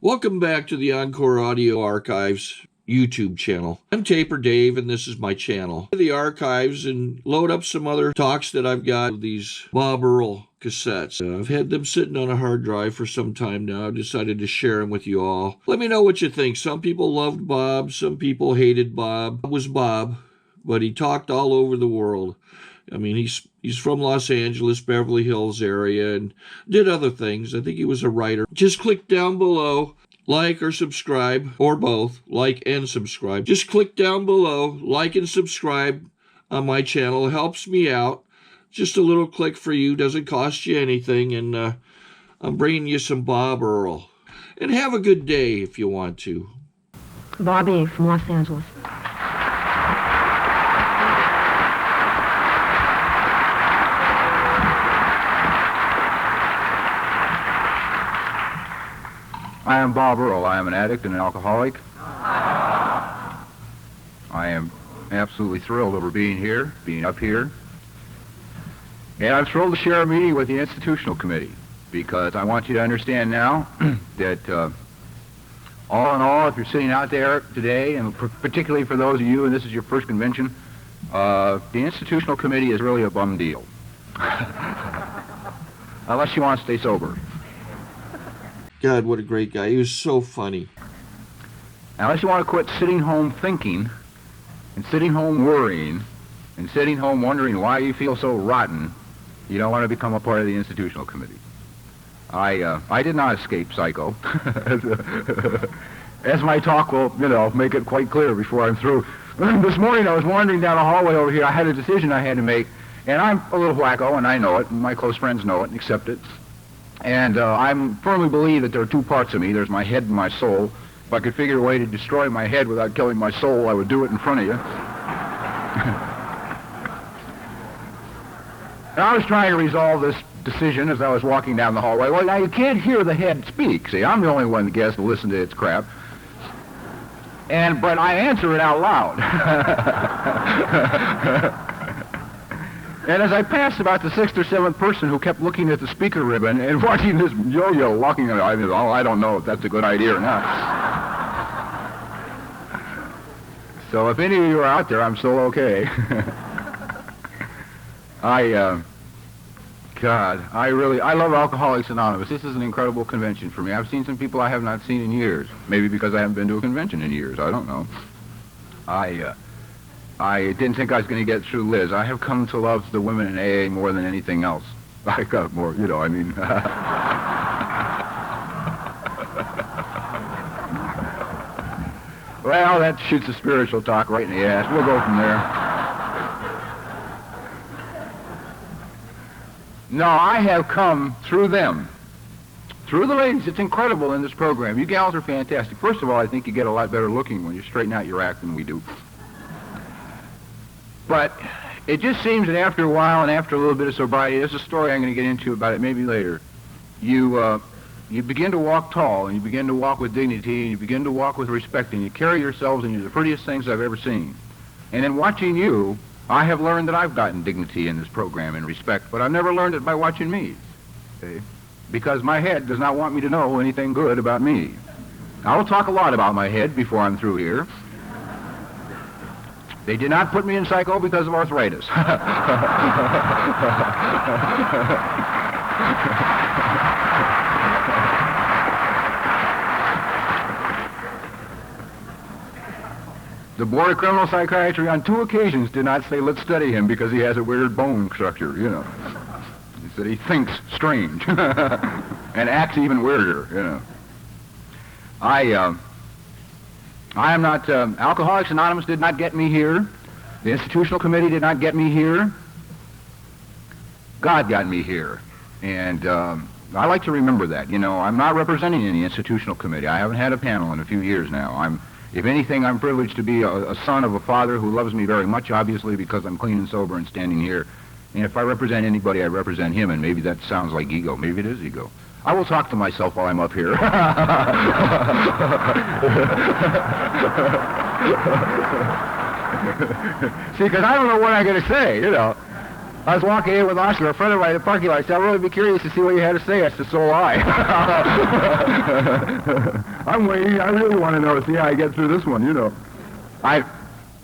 Welcome back to the Encore Audio Archives YouTube channel. I'm Taper Dave, and this is my channel. The archives and load up some other talks that I've got of these Bob Earll cassettes. I've had them sitting on a hard drive for some time now. I've decided to share them with you all. Let me know what you think. Some people loved Bob. Some people hated Bob. Bob was Bob, but he talked all over the world. I mean, he's from Los Angeles, Beverly Hills area, and did other things. I think he was a writer. Just click down below, like or subscribe, or both, like and subscribe. Just click down below, like and subscribe on my channel. It helps me out. Just a little click for you, doesn't cost you anything, and I'm bringing you some Bob Earll. And have a good day if you want to. Bobby from Los Angeles. I am Bob Earll. I am an addict and an alcoholic. I am absolutely thrilled over being here, being up here. And I'm thrilled to share a meeting with the Institutional Committee, because I want you to understand now that all in all, if you're sitting out there today, and particularly for those of you, and this is your first convention, the Institutional Committee is really a bum deal. Unless you want to stay sober. God, what a great guy. He was so funny. Unless you want to quit sitting home thinking, and sitting home worrying, and sitting home wondering why you feel so rotten, you don't want to become a part of the Institutional Committee. I did not escape psycho. As my talk will, make it quite clear before I'm through. This morning I was wandering down a hallway over here. I had a decision I had to make, and I'm a little wacko, and I know it, and my close friends know it and accept it. And I firmly believe that there are two parts of me. There's my head and my soul. If I could figure a way to destroy my head without killing my soul, I would do it in front of you. And I was trying to resolve this decision as I was walking down the hallway. Well, now you can't hear the head speak. See, I'm the only one that gets to listen to its crap. But I answer it out loud. And as I passed about the sixth or seventh person who kept looking at the speaker ribbon and watching this yo-yo walking, I don't know if that's a good idea or not. So if any of you are out there, I'm still okay. I love Alcoholics Anonymous. This is an incredible convention for me. I've seen some people I have not seen in years. Maybe because I haven't been to a convention in years. I don't know. I didn't think I was going to get through Liz. I have come to love the women in AA more than anything else. I got more, Well, that shoots a spiritual talk right in the ass. We'll go from there. No, I have come through them. Through the ladies. It's incredible in this program. You gals are fantastic. First of all, I think you get a lot better looking when you straighten out your act than we do. But it just seems that after a while and after a little bit of sobriety, there's a story I'm going to get into about it maybe later. You begin to walk tall, and you begin to walk with dignity, and you begin to walk with respect, and you carry yourselves, and you're the prettiest things I've ever seen. And in watching you, I have learned that I've gotten dignity in this program and respect, but I've never learned it by watching me. Okay? Because my head does not want me to know anything good about me. I will talk a lot about my head before I'm through here. They did not put me in psycho because of arthritis. The Board of Criminal Psychiatry on 2 occasions did not say, let's study him because he has a weird bone structure, He said he thinks strange and acts even weirder, I am not, Alcoholics Anonymous did not get me here. The Institutional Committee did not get me here. God got me here. And I like to remember that. I'm not representing any Institutional Committee. I haven't had a panel in a few years now. If anything, I'm privileged to be a son of a father who loves me very much, obviously, because I'm clean and sober and standing here. And if I represent anybody, I represent him, and maybe that sounds like ego. Maybe it is ego. I will talk to myself while I'm up here. See, because I don't know what I'm going to say, I was walking in with Oscar, a friend of mine, in the parking lot. I said, I'd really be curious to see what you had to say. I said, so will I. I'm waiting. I really want to know, see how I get through this one, you know. I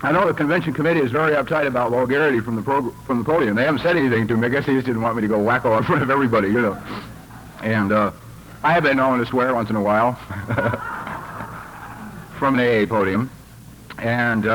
know the convention committee is very uptight about vulgarity from the podium. They haven't said anything to me. I guess they just didn't want me to go wacko in front of everybody, you know. And I have been known to swear once in a while from an AA podium. And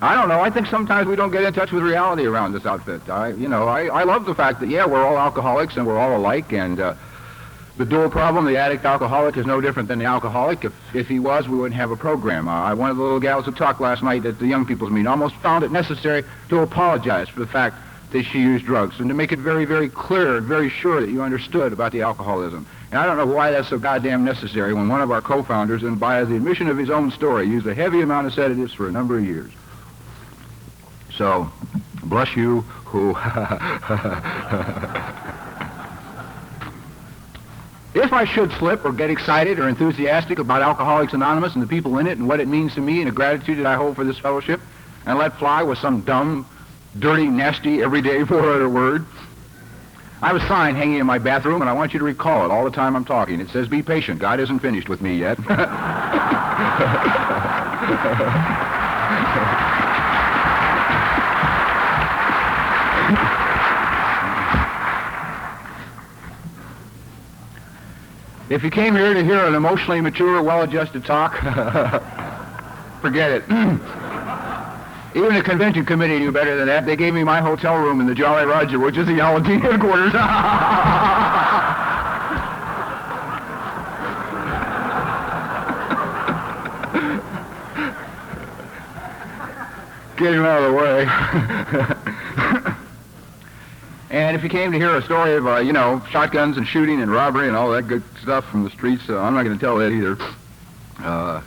I don't know. I think sometimes we don't get in touch with reality around this outfit. I love the fact that, yeah, we're all alcoholics and we're all alike, and the dual problem, the addict-alcoholic, is no different than the alcoholic. If he was, we wouldn't have a program. One of the little gals who talked last night at the young people's meeting almost found it necessary to apologize for the fact that she used drugs and to make it very, very clear and very sure that you understood about the alcoholism. And I don't know why that's so goddamn necessary when one of our co-founders, and by the admission of his own story, used a heavy amount of sedatives for a number of years. So, bless you who... If I should slip or get excited or enthusiastic about Alcoholics Anonymous and the people in it and what it means to me and the gratitude that I hold for this fellowship, and let fly with some dumb, dirty, nasty, everyday four-letter word, I have a sign hanging in my bathroom, and I want you to recall it all the time I'm talking. It says, be patient. God isn't finished with me yet. If you came here to hear an emotionally mature, well-adjusted talk, forget it. Even the convention committee knew better than that. They gave me my hotel room in the Jolly Roger, which is the Aladdin headquarters. Get him out of the way. And if you came to hear a story of, shotguns and shooting and robbery and all that good stuff from the streets, I'm not going to tell that either. In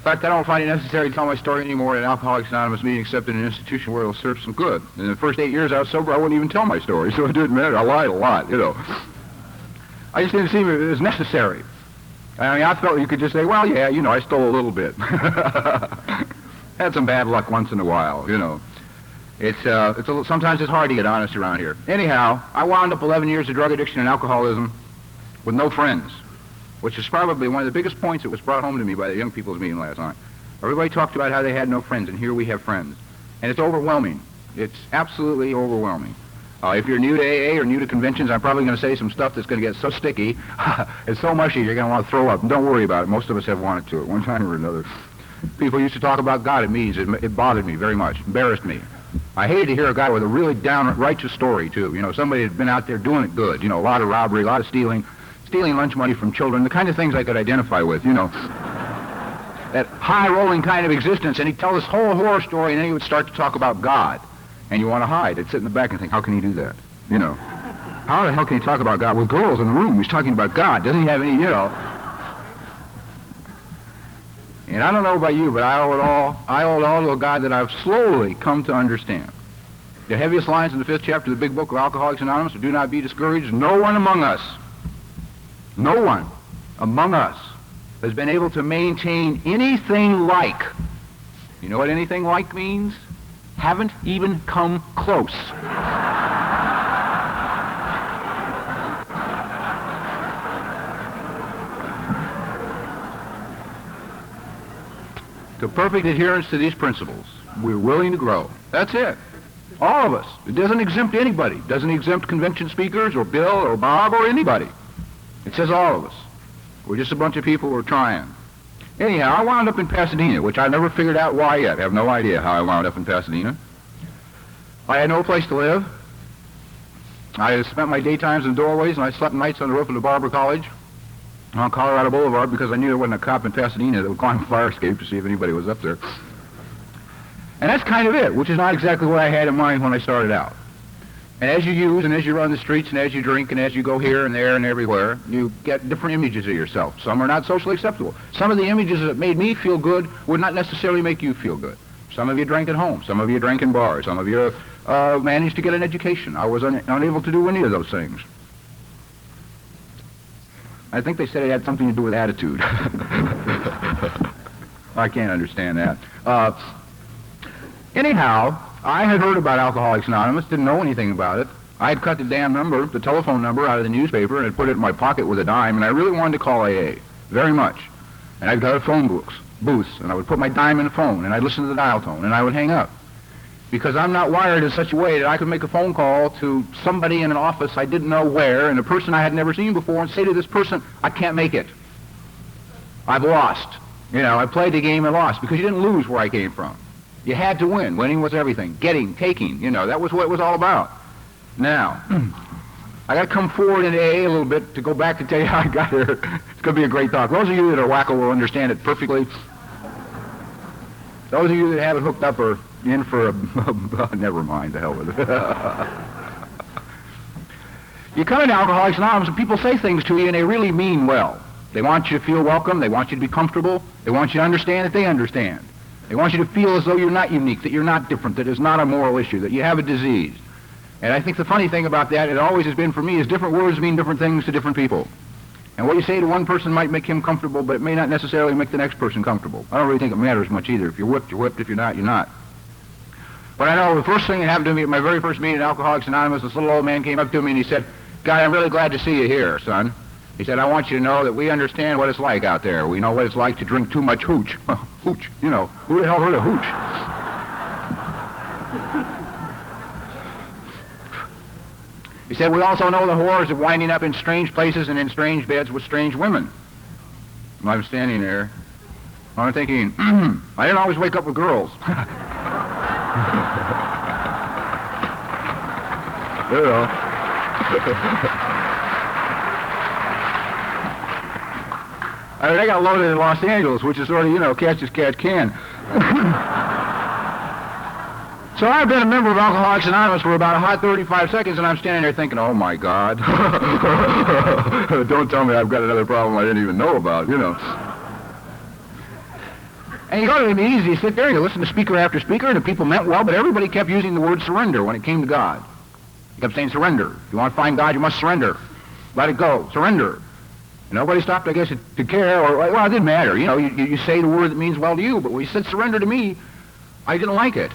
fact, I don't find it necessary to tell my story anymore at an Alcoholics Anonymous meeting except in an institution where it'll serve some good. In the first 8 years I was sober, I wouldn't even tell my story, so it didn't matter. I lied a lot, I just didn't see it as necessary. I mean, I felt you could just say, well, yeah, I stole a little bit. Had some bad luck once in a while, Sometimes it's hard to get honest around here. Anyhow, I wound up 11 years of drug addiction and alcoholism with no friends, which is probably one of the biggest points that was brought home to me by the young people's meeting last night. Everybody talked about how they had no friends, and here we have friends. And it's overwhelming. It's absolutely overwhelming. If you're new to AA or new to conventions, I'm probably going to say some stuff that's going to get so sticky, it's so mushy, you're going to want to throw up. And don't worry about it. Most of us have wanted to at one time or another. People used to talk about God at meetings. It bothered me very much, embarrassed me. I hated to hear a guy with a really downright righteous story, too. Somebody had been out there doing it good. A lot of robbery, a lot of stealing lunch money from children, the kind of things I could identify with, That high-rolling kind of existence, and he'd tell this whole horror story, and then he would start to talk about God. And you want to hide. I'd sit in the back and think, how can he do that? How the hell can he talk about God? With girls in the room, he's talking about God. Doesn't he have any, And I don't know about you, but I owe it all to a God that I've slowly come to understand. The heaviest lines in the 5th chapter of the big book of Alcoholics Anonymous are, do not be discouraged. No one among us has been able to maintain anything like. You know what anything like means? Haven't even come close. To perfect adherence to these principles, we're willing to grow. That's it. All of us. It doesn't exempt anybody. It doesn't exempt convention speakers or Bill or Bob or anybody. It says all of us. We're just a bunch of people who are trying. Anyhow, I wound up in Pasadena, which I never figured out why yet. I have no idea how I wound up in Pasadena. I had no place to live. I spent my daytimes in doorways, and I slept nights on the roof of the Barber College on Colorado Boulevard because I knew there wasn't a cop in Pasadena that would climb a fire escape to see if anybody was up there. And that's kind of it, which is not exactly what I had in mind when I started out. And as you use and as you run the streets and as you drink and as you go here and there and everywhere, you get different images of yourself. Some are not socially acceptable. Some of the images that made me feel good would not necessarily make you feel good. Some of you drank at home. Some of you drank in bars. Some of you managed to get an education. I was unable to do any of those things. I think they said it had something to do with attitude. I can't understand that. Anyhow, I had heard about Alcoholics Anonymous, didn't know anything about it. I had cut the damn number, the telephone number, out of the newspaper and had put it in my pocket with a dime, and I really wanted to call AA, very much. And I'd got a phone booth, and I would put my dime in the phone, and I'd listen to the dial tone, and I would hang up. Because I'm not wired in such a way that I could make a phone call to somebody in an office I didn't know where, and a person I had never seen before, and say to this person, I can't make it. I've lost. You know, I played the game and lost, because you didn't lose where I came from. You had to win. Winning was everything. Getting, taking, you know, that was what it was all about. Now, I got to come forward into AA a little bit to go back to tell you how I got here. It's going to be a great talk. Those of you that are wacko will understand it perfectly. Those of you that have it hooked up are in for a... never mind, the hell with it. You come into Alcoholics Anonymous and people say things to you and they really mean well. They want you to feel welcome. They want you to be comfortable. They want you to understand that they understand. They want you to feel as though you're not unique, that you're not different, that it's not a moral issue, that you have a disease. And I think the funny thing about that, it always has been for me, is different words mean different things to different people. And what you say to one person might make him comfortable, but it may not necessarily make the next person comfortable. I don't really think it matters much either. If you're whipped, you're whipped. If you're not, you're not. But I know the first thing that happened to me at my very first meeting at Alcoholics Anonymous, this little old man came up to me and he said, "Guy, I'm really glad to see you here, son." He said, "I want you to know that we understand what it's like out there. We know what it's like to drink too much hooch." Hooch, you know. Who the hell heard of hooch? He said, "We also know the horrors of winding up in strange places and in strange beds with strange women." And I'm standing there. I'm thinking, I didn't always wake up with girls. You know. I mean, I got loaded in Los Angeles, which is sort of, you know, catch as catch can. So I've been a member of Alcoholics Anonymous for about a hot 35 seconds, and I'm standing there thinking, oh my God. Don't tell me I've got another problem I didn't even know about, you know. And you go to the meetings, you sit there, and you listen to speaker after speaker, and the people meant well, but everybody kept using the word surrender when it came to God. They kept saying surrender. If you want to find God, you must surrender. Let it go. Surrender. And nobody stopped, I guess, to care, or, well, it didn't matter. You know, you say the word that means well to you, but when you said surrender to me, I didn't like it.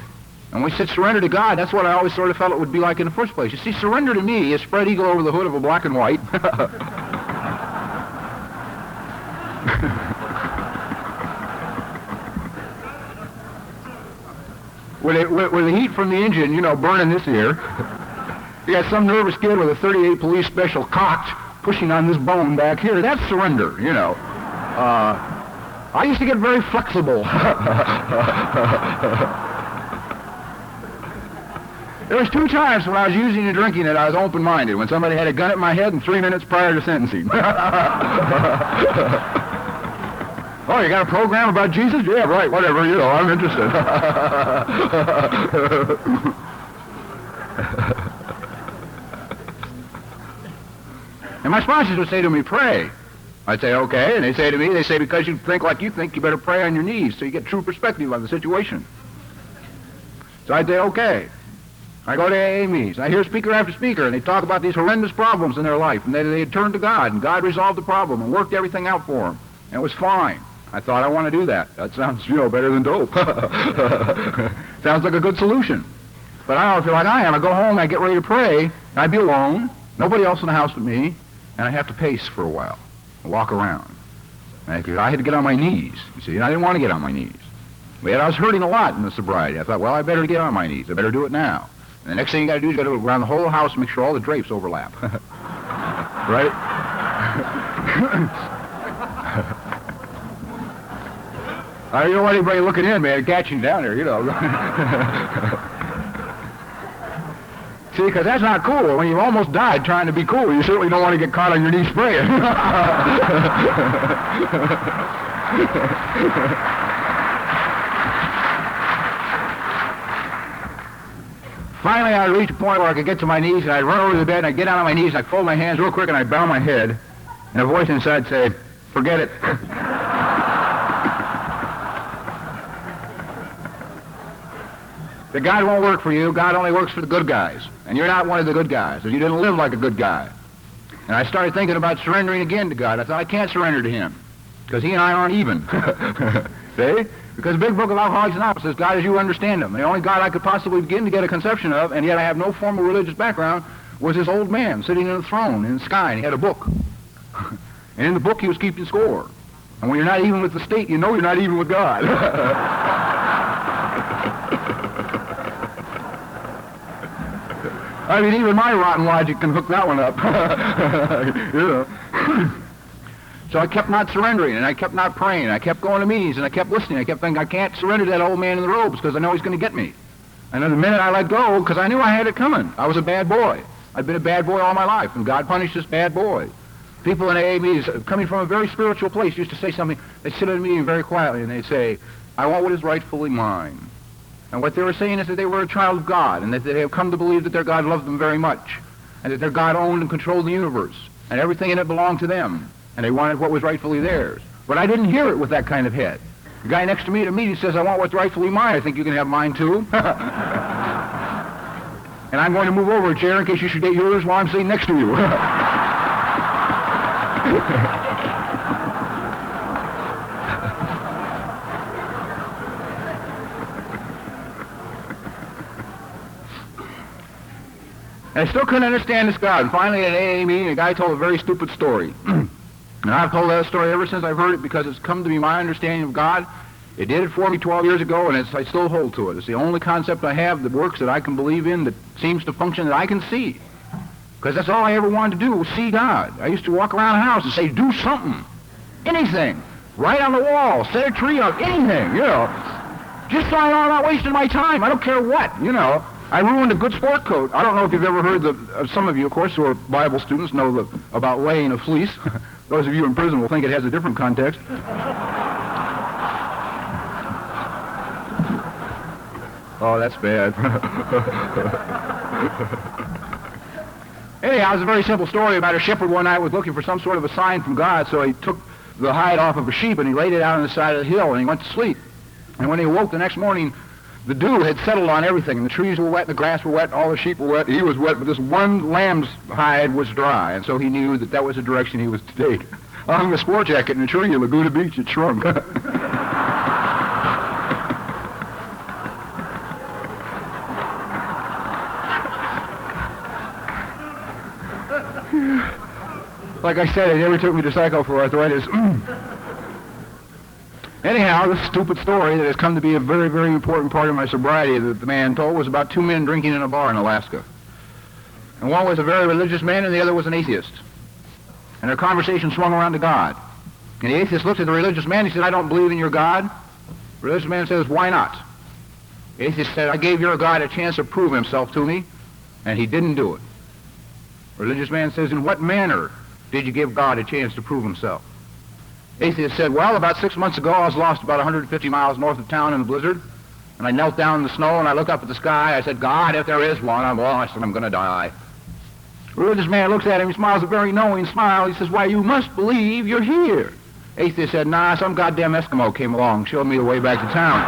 And when we said surrender to God, that's what I always sort of felt it would be like in the first place. You see, surrender to me is spread eagle over the hood of a black and white. with the heat from the engine, you know, burning this ear. You got some nervous kid with a 38 police special cocked pushing on this bone back here. That's surrender, you know. I used to get very flexible. There was 2 times when I was using and drinking it, I was open-minded, when somebody had a gun at my head and 3 minutes prior to sentencing. Oh, you got a program about Jesus? Yeah, right, whatever, you know, I'm interested. And my sponsors would say to me, pray. I'd say, okay, and they say to me, because you think like you think, you better pray on your knees so you get true perspective on the situation. So I'd say, okay. I go to AA meetings, I hear speaker after speaker, and they talk about these horrendous problems in their life, and they had turned to God, and God resolved the problem and worked everything out for them, and it was fine. I thought, I want to do that. That sounds, you know, better than dope. Sounds like a good solution. But I don't feel like I am. I go home, I get ready to pray, and I'd be alone, nobody else in the house but me, and I have to pace for a while, walk around. And I had to get on my knees, you see, and I didn't want to get on my knees. But yet I was hurting a lot in the sobriety. I thought, well, I better get on my knees. I better do it now. And the next thing you got to do is you got to go around the whole house and make sure all the drapes overlap. Right? You don't want anybody looking in, man, catching down there, you know. See, because that's not cool. When you've almost died trying to be cool, you certainly don't want to get caught on your knee spraying. Finally, I'd reach a point where I could get to my knees, and I'd run over to the bed, and I'd get down on my knees, and I'd fold my hands real quick, and I'd bow my head, and a voice inside said, forget it. That God won't work for you. God only works for the good guys. And you're not one of the good guys, and you didn't live like a good guy. And I started thinking about surrendering again to God. I thought, I can't surrender to him, because he and I aren't even. See? Because the big book of Alcoholics Anonymous says God as you understand him. The only God I could possibly begin to get a conception of, and yet I have no formal religious background, was this old man sitting in a throne in the sky, and he had a book. And in the book he was keeping score. And when you're not even with the state, you know you're not even with God. I mean, even my rotten logic can hook that one up. You know. So I kept not surrendering, and I kept not praying. I kept going to meetings, and I kept listening. I kept thinking, I can't surrender to that old man in the robes because I know he's going to get me. And then the minute I let go, because I knew I had it coming, I was a bad boy. I'd been a bad boy all my life, and God punished this bad boy. People in AA meetings, coming from a very spiritual place, used to say something. They'd sit in a meeting very quietly, and they'd say, I want what is rightfully mine. And what they were saying is that they were a child of God, and that they have come to believe that their God loved them very much, and that their God owned and controlled the universe, and everything in it belonged to them, and they wanted what was rightfully theirs. But I didn't hear it with that kind of head. The guy next to me at a meeting says, I want what's rightfully mine. I think you can have mine too. And I'm going to move over a chair in case you should get yours while I'm sitting next to you. And I still couldn't understand this God. And finally, at an AA meeting, a guy told a very stupid story. And I've told that story ever since I've heard it because it's come to be my understanding of God. It did it for me 12 years ago, and I still hold to it. It's the only concept I have that works, that I can believe in, that seems to function, that I can see. Because that's all I ever wanted to do was see God. I used to walk around the house and say, do something. Anything. Write on the wall. Set a tree up. Anything, you know. Just so I'm not wasting my time. I don't care what, you know. I ruined a good sport coat. I don't know if you've ever heard some of you, of course, who are Bible students, know about laying a fleece. Those of you in prison will think it has a different context. Oh, that's bad. Anyhow, it's a very simple story about a shepherd one night was looking for some sort of a sign from God, so he took the hide off of a sheep and he laid it out on the side of the hill and he went to sleep. And when he awoke the next morning, the dew had settled on everything, and the trees were wet, the grass were wet, all the sheep were wet, he was wet, but this one lamb's hide was dry, and so he knew that that was the direction he was to take. I hung a sport jacket in a tree in Laguna Beach, it shrunk. Like I said, it never took me to psycho for arthritis. Anyhow, this stupid story that has come to be a very, very important part of my sobriety that the man told was about two men drinking in a bar in Alaska. And one was a very religious man and the other was an atheist. And their conversation swung around to God. And the atheist looked at the religious man and he said, I don't believe in your God. The religious man says, why not? The atheist said, I gave your God a chance to prove himself to me, and he didn't do it. The religious man says, in what manner did you give God a chance to prove himself? Atheist said, well, about 6 months ago, I was lost about 150 miles north of town in a blizzard, and I knelt down in the snow, and I looked up at the sky. I said, God, if there is one, I'm lost, and I'm going to die. The religious man looks at him, he smiles a very knowing smile. He says, why, you must believe you're here. Atheist said, nah, some goddamn Eskimo came along and showed me the way back to town.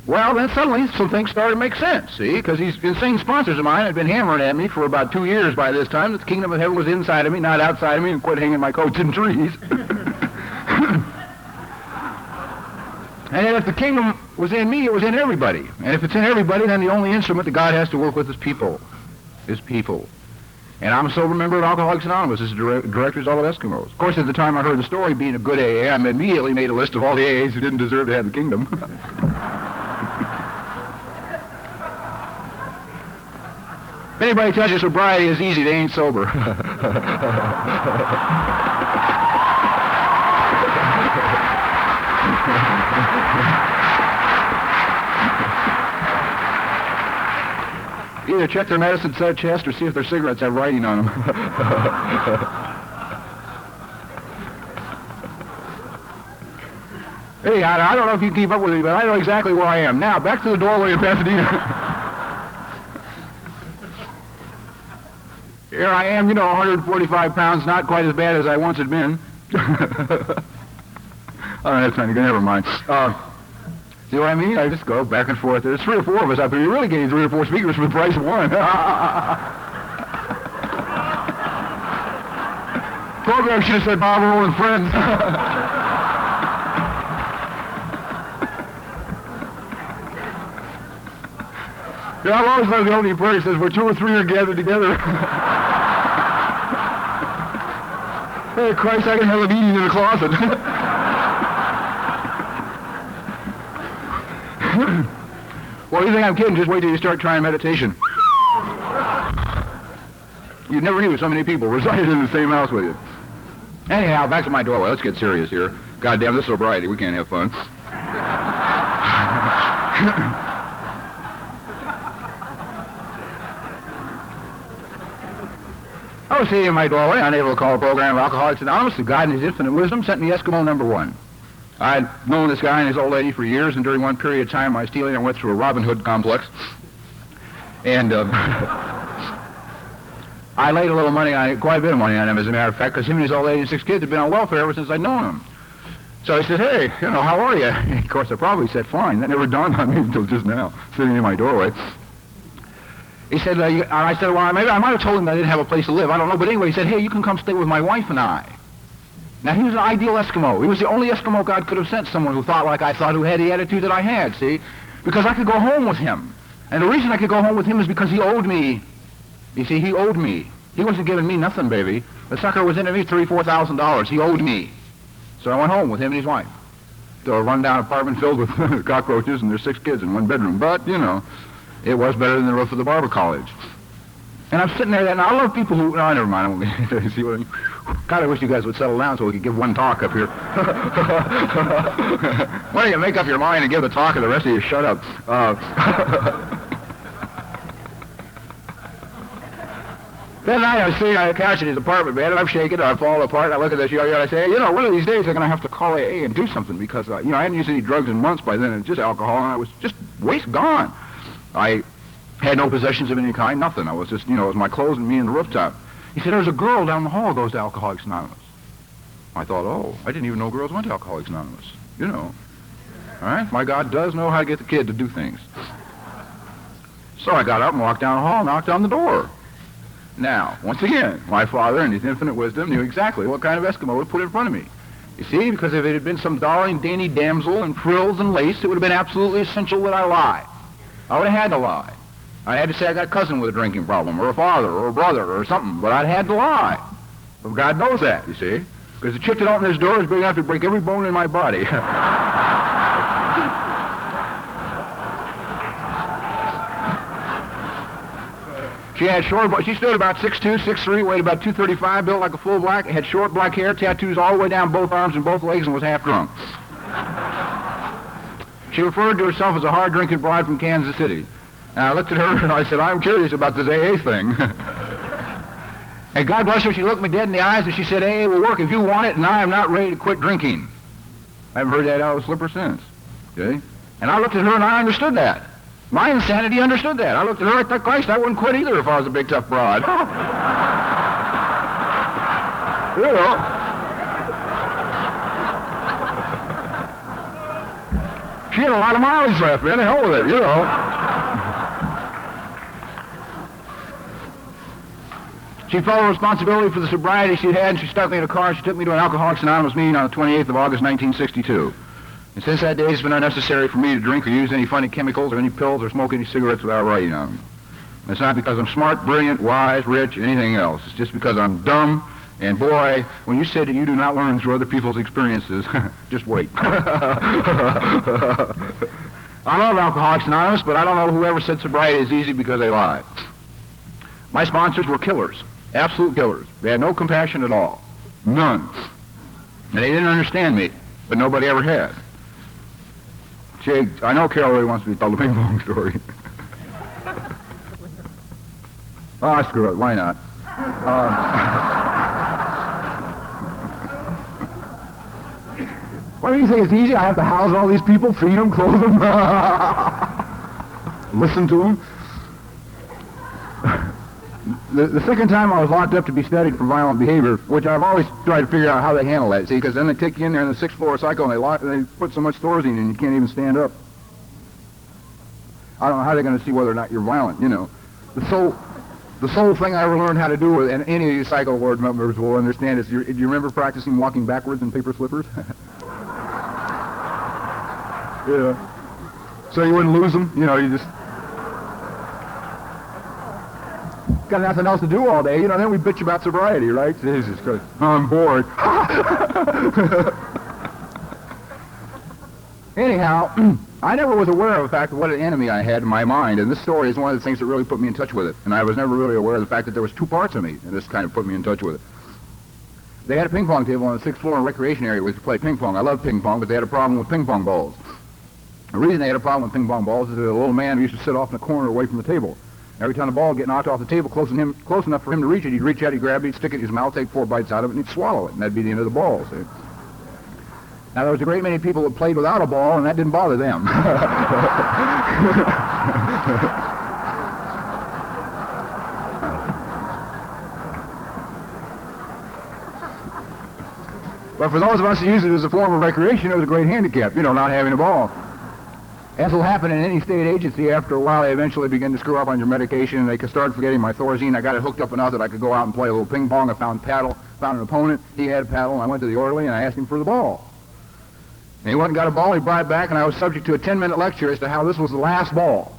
Well, then suddenly some things started to make sense, see? Because these insane sponsors of mine had been hammering at me for about 2 years by this time that the kingdom of heaven was inside of me, not outside of me, and quit hanging my coats in trees. And then if the kingdom was in me, it was in everybody. And if it's in everybody, then the only instrument that God has to work with is people. And I'm a sober member of Alcoholics Anonymous. This is directors all of Eskimos. Of course, at the time I heard the story, being a good AA, I immediately made a list of all the AAs who didn't deserve to have the kingdom. If anybody tells you sobriety is easy, they ain't sober. Either check their medicine chest or see if their cigarettes have writing on them. Anyhow, I don't know if you can keep up with me, but I know exactly where I am. Now, back to the doorway in Pasadena. Here I am, 145 pounds, not quite as bad as I once had been. Oh, that's funny, never mind. See what I mean? I just go back and forth. There's 3 or 4 of us up here. You're really getting 3 or 4 speakers for the price of one. Program should have said Bob, Earll, and friends. Yeah, I've always loved the opening prayer. It says, where 2 or 3 are gathered together. Hey, Christ, I can have a meeting in the closet. Well, you think I'm kidding? Just wait till you start trying meditation. You'd never knew so many people resided in the same house with you. Anyhow, back to my doorway. Let's get serious here. Goddamn, this sobriety. We can't have fun. I was sitting in my doorway, unable to call a program of Alcoholics Anonymous. The God in His infinite wisdom sent me Eskimo number 1. I'd known this guy and his old lady for years, and during one period of time I was stealing and went through a Robin Hood complex. And I laid a little money on it, quite a bit of money on him, as a matter of fact, because him and his old lady and 6 kids had been on welfare ever since I'd known him. So I said, hey, how are you? And of course, I probably said, fine. That never dawned on me until just now, sitting in my doorway. He said, and I said, well, maybe I might have told him that I didn't have a place to live. I don't know. But anyway, he said, hey, you can come stay with my wife and I. Now, he was an ideal Eskimo. He was the only Eskimo God could have sent, someone who thought like I thought, who had the attitude that I had, see? Because I could go home with him. And the reason I could go home with him is because he owed me. You see, he owed me. He wasn't giving me nothing, baby. The sucker was into me $3,000, $4,000. He owed me. So I went home with him and his wife to a rundown apartment filled with cockroaches and their 6 kids in 1 bedroom. But, it was better than the roof of the Barber College. And I'm sitting there, and I love people who... No, never mind. I won't see what I mean. God, I wish you guys would settle down so we could give one talk up here. Why don't you make up your mind and give the talk and the rest of you shut up? That night I was sitting on the couch in his apartment, man, and I'm shaking, and I'm falling apart, and I look at this young guy and I say, one of these days I'm going to have to call AA and do something because, I hadn't used any drugs in months by then, and just alcohol, and I was just gone. I had no possessions of any kind, nothing. I was just, it was my clothes and me and the rooftop. He said, there's a girl down the hall who goes to Alcoholics Anonymous. I thought, oh, I didn't even know girls went to Alcoholics Anonymous. All right? My God does know how to get the kid to do things. So I got up and walked down the hall and knocked on the door. Now, once again, my father in his infinite wisdom knew exactly what kind of Eskimo to put in front of me. You see, because if it had been some darling, dainty damsel in frills and lace, it would have been absolutely essential that I lie. I would have had to lie. I had to say I got a cousin with a drinking problem, or a father, or a brother, or something, but I'd had to lie. But God knows that, you see, because the chip that opened this door is big enough to break every bone in my body. She stood about 6'2", 6'3", weighed about 235, built like a full black, had short black hair, tattoos all the way down both arms and both legs, and was half drunk. She referred to herself as a hard-drinking bride from Kansas City. And I looked at her and I said, I'm curious about this AA thing. And God bless her, she looked me dead in the eyes and she said, AA will work if you want it, and I am not ready to quit drinking. I haven't heard that out of a slipper since. Okay? And I looked at her and I understood that. My insanity understood that. I looked at her, I thought, Christ, I wouldn't quit either if I was a big tough broad. She had a lot of mileage left, man. The hell with it, She felt responsibility for the sobriety she'd had, and she stuck me in a car. She took me to an Alcoholics Anonymous meeting on the 28th of August, 1962. And since that day, it's been unnecessary for me to drink or use any funny chemicals or any pills or smoke any cigarettes without writing on them. And it's not because I'm smart, brilliant, wise, rich, anything else. It's just because I'm dumb. And boy, when you say that you do not learn through other people's experiences, just wait. I love Alcoholics Anonymous, but I don't know whoever said sobriety is easy because they lied. My sponsors were killers, absolute killers. They had no compassion at all, none. And they didn't understand me, but nobody ever had. See, I know Carol really wants me to tell the big long story. Screw it, why not? Why do you think it's easy? I have to house all these people, feed them, clothe them, listen to them. The second time I was locked up to be studied for violent behavior, which I've always tried to figure out how they handle that, see, because then they take you in there in the 6th floor cycle and they put so much Thorazine in you can't even stand up. I don't know how they're going to see whether or not you're violent, you know. The sole thing I ever learned how to do, and any of you psycho ward members will understand, is do you remember practicing walking backwards in paper slippers? Yeah. So you wouldn't lose them, you know, you just got nothing else to do all day, you know, then we bitch about sobriety, right? Jesus Christ, I'm bored. Anyhow, I never was aware of the fact of what an enemy I had in my mind, and this story is one of the things that really put me in touch with it. And I was never really aware of the fact that there was two parts of me, and this kind of put me in touch with it. They had a ping pong table on the 6th floor recreation area where we could play ping pong. I love ping pong, but they had a problem with ping pong balls. The reason they had a problem with ping pong balls is that a little man used to sit off in the corner away from the table. Every time the ball would get knocked off the table close enough for him to reach it, he'd reach out, he'd grab it, he'd stick it in his mouth, take 4 bites out of it, and he'd swallow it, and that'd be the end of the ball. See? Now, there was a great many people that played without a ball, and that didn't bother them. But for those of us who use it as a form of recreation, it was a great handicap, you know, not having a ball. As will happen in any state agency, after a while they eventually begin to screw up on your medication, and they could start forgetting my Thorazine. I got it hooked up enough that I could go out and play a little ping pong. I found an opponent, he had a paddle, and I went to the orderly and I asked him for the ball. And he went and got a ball, he brought it back, and I was subject to a 10-minute lecture as to how this was the last ball.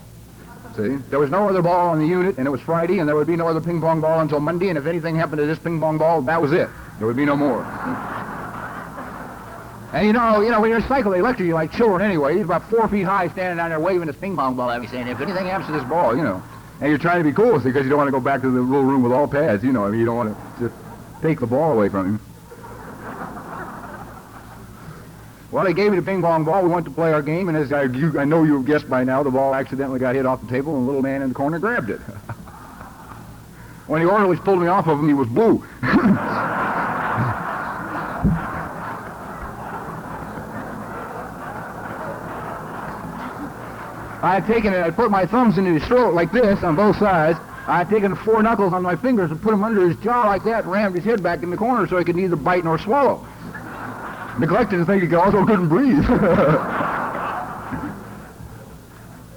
See? There was no other ball on the unit, and it was Friday, and there would be no other ping pong ball until Monday, and if anything happened to this ping pong ball, that was it. There would be no more. And you know, when you're a cycle, they lecture you like children anyway. He's about 4 feet high, standing down there waving his ping pong ball at me, saying, if anything happens to this ball, you know. And you're trying to be cool with it because you don't want to go back to the little room with all pads, you know. I mean, you don't want to just take the ball away from him. Well, they gave me the ping pong ball. We went to play our game, and as I know you've guessed by now, the ball accidentally got hit off the table, and the little man in the corner grabbed it. When the orderlies pulled me off of him, he was blue. I had taken it, I put my thumbs into his throat like this on both sides. I had taken 4 knuckles on my fingers and put them under his jaw like that and rammed his head back in the corner so he could neither bite nor swallow. Neglected to think he also couldn't breathe.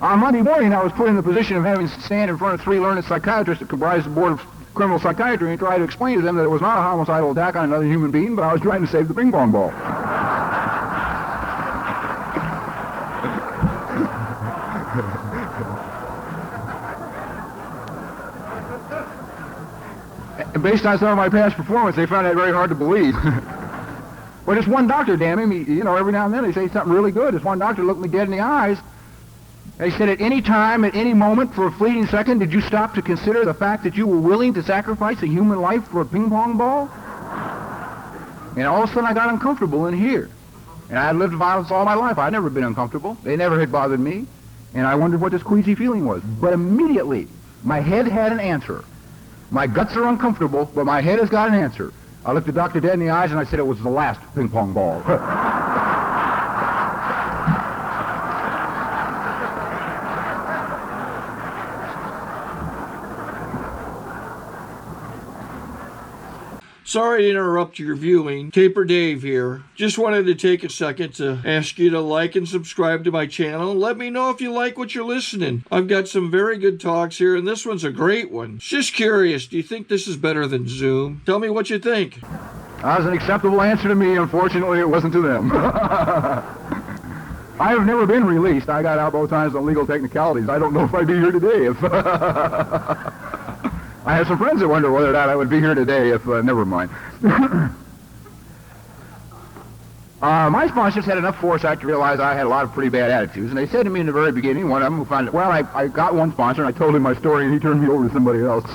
On Monday morning, I was put in the position of having to stand in front of 3 learned psychiatrists that comprised the Board of Criminal Psychiatry and try to explain to them that it was not a homicidal attack on another human being, but I was trying to save the ping pong ball. And based on some of my past performance, they found that very hard to believe. But this one doctor, damn him, you know, every now and then they say something really good. This one doctor looked me dead in the eyes. They said, at any time, at any moment, for a fleeting second, did you stop to consider the fact that you were willing to sacrifice a human life for a ping pong ball? And all of a sudden I got uncomfortable in here. And I had lived violence all my life. I'd never been uncomfortable. They never had bothered me. And I wondered what this queasy feeling was. But immediately, my head had an answer. My guts are uncomfortable, but my head has got an answer. I looked the doctor dead in the eyes and I said it was the last ping pong ball. Sorry to interrupt your viewing. Taper Dave here. Just wanted to take a second to ask you to like and subscribe to my channel. Let me know if you like what you're listening. I've got some very good talks here, and this one's a great one. Just curious, do you think this is better than Zoom? Tell me what you think. That was an acceptable answer to me. Unfortunately, it wasn't to them. I have never been released. I got out both times on legal technicalities. I don't know if I'd be here today if... I have some friends that wonder whether or not I would be here today if, never mind. My sponsors had enough foresight to realize I had a lot of pretty bad attitudes, and they said to me in the very beginning, one of them who found it, well, I got one sponsor, and I told him my story, and he turned me over to somebody else.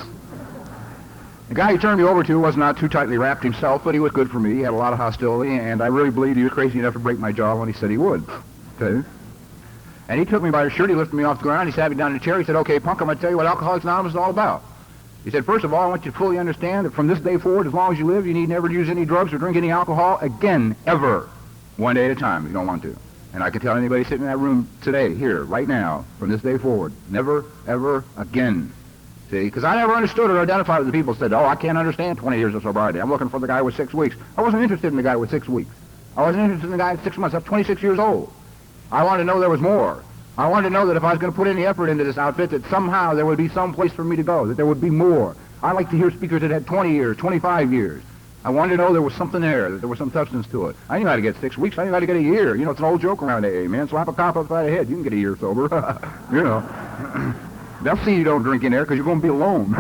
The guy he turned me over to was not too tightly wrapped himself, but he was good for me. He had a lot of hostility, and I really believed he was crazy enough to break my jaw when he said he would. Okay? And he took me by the shirt, he lifted me off the ground, he sat me down in a chair, he said, okay, punk, I'm going to tell you what Alcoholics Anonymous is all about. He said, first of all, I want you to fully understand that from this day forward, as long as you live, you need never use any drugs or drink any alcohol again, ever. One day at a time, if you don't want to. And I can tell anybody sitting in that room today, here, right now, from this day forward, never, ever again. See, because I never understood or identified with the people who said, oh, I can't understand 20 years of sobriety. I'm looking for the guy with 6 weeks. I wasn't interested in the guy with 6 weeks. I wasn't interested in the guy at 6 months. I'm 26 years old. I wanted to know there was more. I wanted to know that if I was going to put any effort into this outfit, that somehow there would be some place for me to go, that there would be more. I like to hear speakers that had 20 years, 25 years. I wanted to know there was something there, that there was some substance to it. I knew how to get 6 weeks. I knew how to get a year. You know, it's an old joke around AA, man. Slap a cop upside the head. You can get a year sober. You know. They'll see you don't drink in there because you're going to be alone.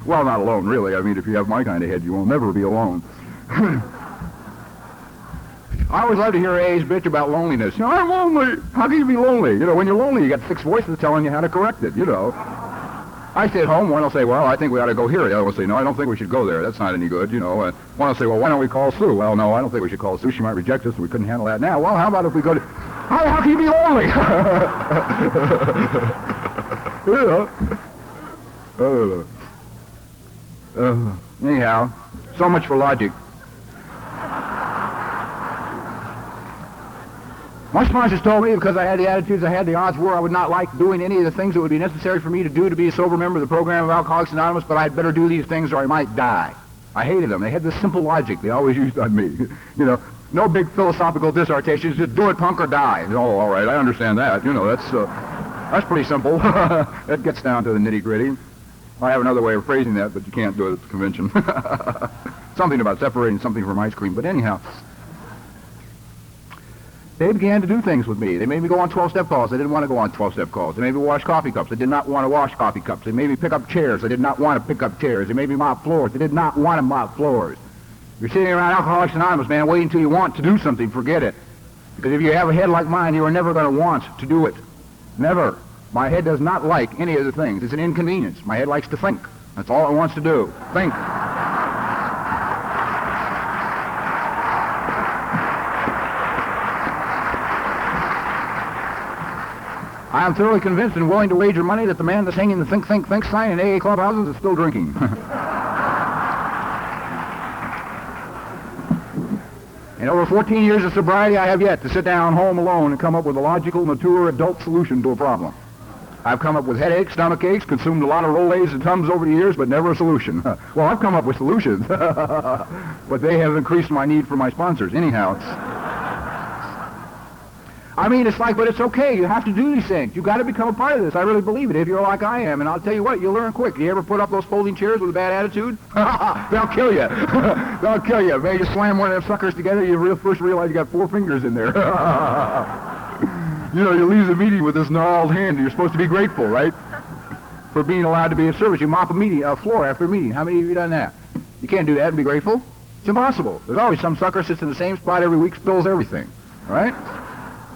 Well, not alone, really. I mean, if you have my kind of head, you will never be alone. I always love to hear AA's bitch about loneliness. You know, I'm lonely. How can you be lonely? You know, when you're lonely, you got 6 voices telling you how to correct it, you know. I stay at home. One will say, well, I think we ought to go here. The other will say, no, I don't think we should go there. That's not any good, you know. One will say, well, why don't we call Sue? Well, no, I don't think we should call Sue. She might reject us, and we couldn't handle that now. Well, how about if we go to... How can you be lonely? You know. Anyhow, so much for logic. My sponsors told me because I had the attitudes I had, the odds were I would not like doing any of the things that would be necessary for me to do to be a sober member of the program of Alcoholics Anonymous, but I'd better do these things or I might die. I hated them. They had this simple logic they always used on me. You know, no big philosophical dissertations, just do it, punk, or die. Oh, all right, I understand that. You know, that's pretty simple. That gets down to the nitty-gritty. I have another way of phrasing that, but you can't do it at the convention. Something about separating something from ice cream, but anyhow. They began to do things with me. They made me go on 12-step calls. I didn't want to go on 12-step calls. They made me wash coffee cups. I did not want to wash coffee cups. They made me pick up chairs. I did not want to pick up chairs. They made me mop floors. I did not want to mop floors. You're sitting around Alcoholics Anonymous, man, waiting until you want to do something. Forget it. Because if you have a head like mine, you are never going to want to do it. Never. My head does not like any of the things. It's an inconvenience. My head likes to think. That's all it wants to do. Think. I am thoroughly convinced and willing to wager money that the man that's hanging the think sign in AA clubhouses is still drinking. In over 14 years of sobriety, I have yet to sit down home alone and come up with a logical, mature, adult solution to a problem. I've come up with headaches, stomach aches, consumed a lot of Rolaids and Tums over the years, but never a solution. Well, I've come up with solutions, but they have increased my need for my sponsors. Anyhow, I mean, it's like, but it's okay. You have to do these things. You've got to become a part of this. I really believe it, if you're like I am. And I'll tell you what, you'll learn quick. You ever put up those folding chairs with a bad attitude? They'll kill you. They'll kill you. Maybe you slam one of them suckers together, you first realize you got 4 fingers in there. You know, you leave the meeting with this gnarled hand, and you're supposed to be grateful, right? For being allowed to be of service. You mop a floor after a meeting. How many of you done that? You can't do that and be grateful. It's impossible. There's always some sucker sits in the same spot every week, spills everything, right?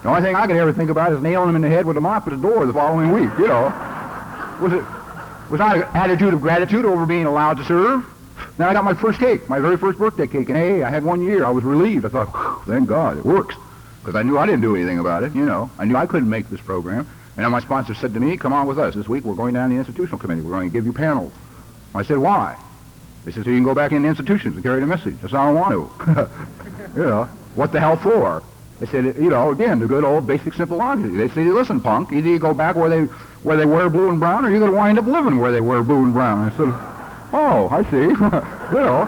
The only thing I could ever think about is nailing him in the head with a mop at the door the following week, you know. Was not an attitude of gratitude over being allowed to serve. Then I got my first cake, my very first birthday cake in AA. I had 1 year. I was relieved. I thought, thank God, it works. Because I knew I didn't do anything about it, you know. I knew I couldn't make this program. And then my sponsor said to me, come on with us. This week we're going down to the institutional committee. We're going to give you panels. I said, why? They said, so you can go back in the institutions and carry the message. I said, I don't want to. You know, what the hell for? They said, you know, again, the good old basic simple logic. They say, listen, punk, either you go back where they wear blue and brown, or you're going to wind up living where they wear blue and brown. I said, oh, I see. You know.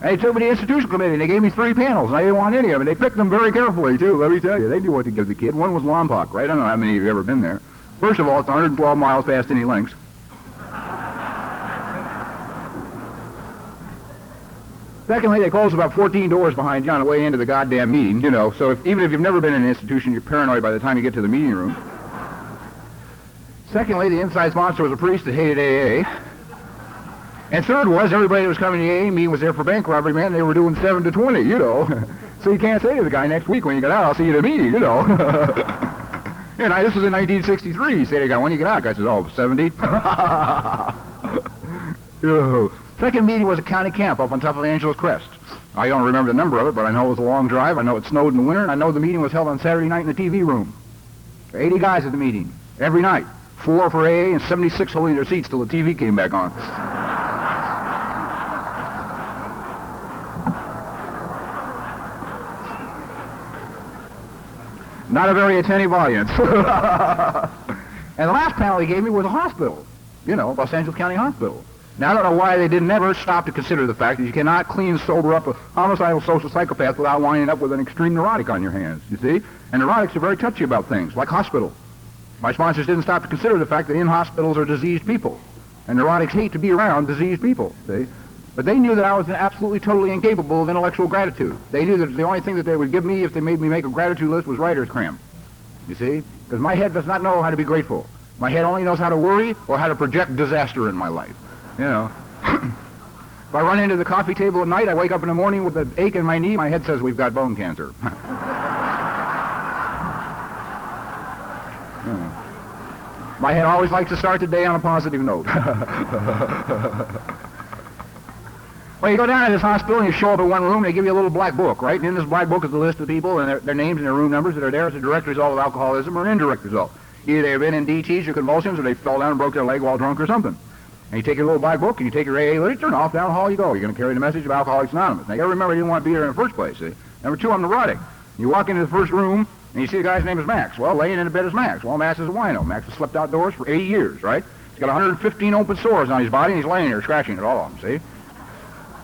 They took me to the institutional committee, and they gave me 3 panels, and I didn't want any of them. They picked them very carefully, too, let me tell you. They knew what to give the kid. One was Lompoc, right? I don't know how many of you have ever been there. First of all, it's 112 miles past any links. Secondly, they close about 14 doors behind you on the way into the goddamn meeting, you know, so even if you've never been in an institution, you're paranoid by the time you get to the meeting room. Secondly, the inside sponsor was a priest that hated AA. And third was, everybody that was coming to the AA meeting was there for bank robbery, man. They were doing 7 to 20, you know. So you can't say to the guy next week when you get out, I'll see you at the meeting, you know. And this was in 1963. You say to the guy, when you get out? The guy says, oh, 70. You know. Second meeting was a county camp up on top of Angeles Crest. I don't remember the number of it, but I know it was a long drive. I know it snowed in the winter, and I know the meeting was held on Saturday night in the TV room. 80 guys at the meeting, every night. 4 for AA and 76 holding their seats till the TV came back on. Not a very attentive audience. And the last panel he gave me was a hospital. You know, Los Angeles County Hospital. Now, I don't know why they didn't ever stop to consider the fact that you cannot clean, sober up a homicidal social psychopath without winding up with an extreme neurotic on your hands, you see? And neurotics are very touchy about things, like hospital. My sponsors didn't stop to consider the fact that in hospitals are diseased people. And neurotics hate to be around diseased people, see? But they knew that I was absolutely, totally incapable of intellectual gratitude. They knew that the only thing that they would give me if they made me make a gratitude list was writer's cramp. You see? Because my head does not know how to be grateful. My head only knows how to worry or how to project disaster in my life. You know? If I run into the coffee table at night, I wake up in the morning with an ache in my knee, my head says we've got bone cancer. My head always likes to start the day on a positive note. Well, you go down to this hospital and you show up in one room and they give you a little black book, right? And in this black book is a list of people and their names and their room numbers that are there as a direct result of alcoholism or an indirect result. Either they've been in DTs or convulsions or they fell down and broke their leg while drunk or something. And you take your little black book and you take your AA literature and off down the hall you go. You're going to carry the message of Alcoholics Anonymous. Now, you got to remember you didn't want to be there in the first place, see? Number two, I'm neurotic. You walk into the first room and you see the guy's name is Max. Well, laying in the bed is Max. Well, Max is a wino. Max has slept outdoors for 80 years, right? He's got 115 open sores on his body and he's laying there scratching at all of them, see?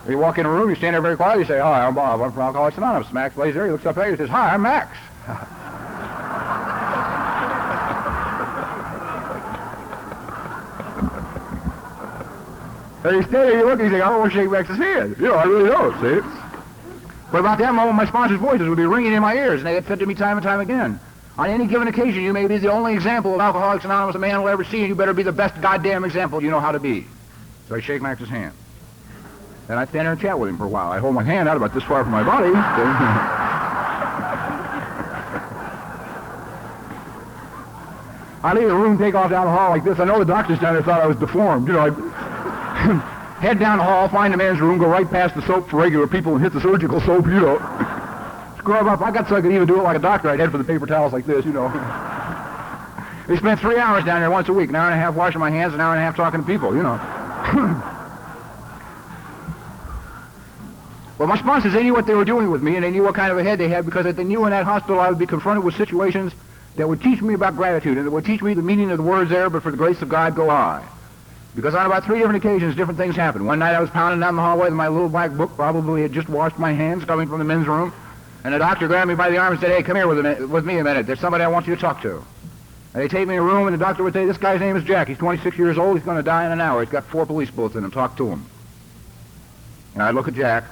You walk in a room, you stand there very quietly, you say, hi, I'm Bob, I'm from Alcoholics Anonymous. Max lays there, he looks up at you, he says, hi, I'm Max. And you stand there, you look, and you say, I don't want to shake Max's hand. You know, I really don't, see? But about that moment, my sponsors' voices would be ringing in my ears, and they had said to me time and time again, on any given occasion, you may be the only example of Alcoholics Anonymous a man will ever see, and you better be the best goddamn example you know how to be. So I shake Max's hand. And I stand there and chat with him for a while. I hold my hand out about this far from my body. I leave the room, take off down the hall like this. I know the doctors down there thought I was deformed. You know, I head down the hall, find the men's room, go right past the soap for regular people and hit the surgical soap, you know. Scrub up. I got so I could even do it like a doctor. I'd head for the paper towels like this, you know. We spent 3 hours down there once a week, an hour and a half washing my hands, an hour and a half talking to people, you know. Well, my sponsors, they knew what they were doing with me, and they knew what kind of a head they had, because they knew in that hospital I would be confronted with situations that would teach me about gratitude, and that would teach me the meaning of the words there, but for the grace of God go I. Because on about 3 different occasions, different things happened. One night I was pounding down the hallway with my little black book, probably had just washed my hands coming from the men's room, and the doctor grabbed me by the arm and said, hey, come here with me a minute. There's somebody I want you to talk to. And they take me in a room, and the doctor would say, this guy's name is Jack. He's 26 years old. He's going to die in an hour. He's got 4 police bullets in him. Talk to him. And I'd look at Jack,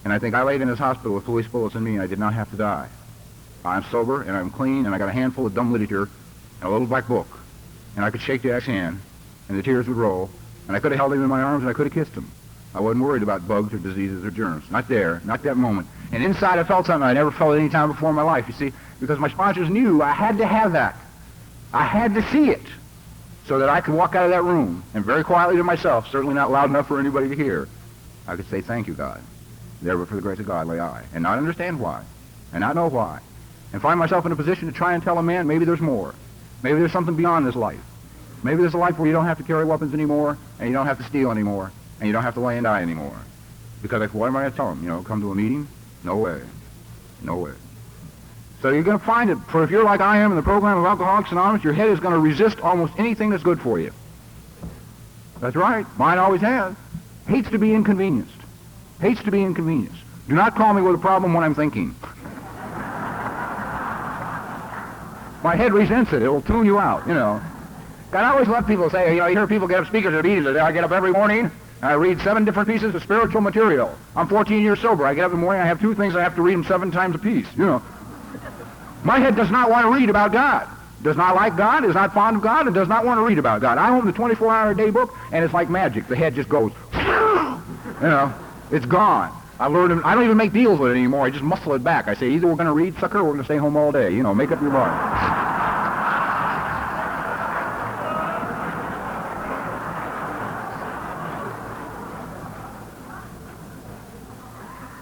and I think I laid in this hospital with police bullets in me, and I did not have to die. I'm sober, and I'm clean, and I got a handful of dumb literature and a little black book. And I could shake Jack's hand, and the tears would roll, and I could have held him in my arms, and I could have kissed him. I wasn't worried about bugs or diseases or germs. Not there, not that moment. And inside I felt something I never felt at any time before in my life, you see, because my sponsors knew I had to have that. I had to see it, so that I could walk out of that room, and very quietly to myself, certainly not loud enough for anybody to hear, I could say, thank you, God. There but for the grace of God lay I, and not understand why, and not know why, and find myself in a position to try and tell a man maybe there's more. Maybe there's something beyond this life. Maybe there's a life where you don't have to carry weapons anymore, and you don't have to steal anymore, and you don't have to lay and die anymore. Because what am I going to tell them? You know, come to a meeting? No way. No way. So you're going to find it, for if you're like I am in the program of Alcoholics Anonymous, your head is going to resist almost anything that's good for you. That's right. Mine always has. Hates to be inconvenienced. Hates to be inconvenienced. Do not call me with a problem when I'm thinking. My head resents it. It will tune you out, you know. God, I always love people say, you know, you hear people get up speakers at meetings. I get up every morning, and I read 7 different pieces of spiritual material. I'm 14 years sober. I get up in the morning, I have 2 things, I have to read them 7 times a piece, you know. My head does not want to read about God. Does not like God, is not fond of God, and does not want to read about God. I own the 24-hour-a-day book, and it's like magic. The head just goes, you know, it's gone. I learned, I don't even make deals with it anymore. I just muscle it back. I say, either we're going to read, sucker, or we're going to stay home all day. You know, make up your mind.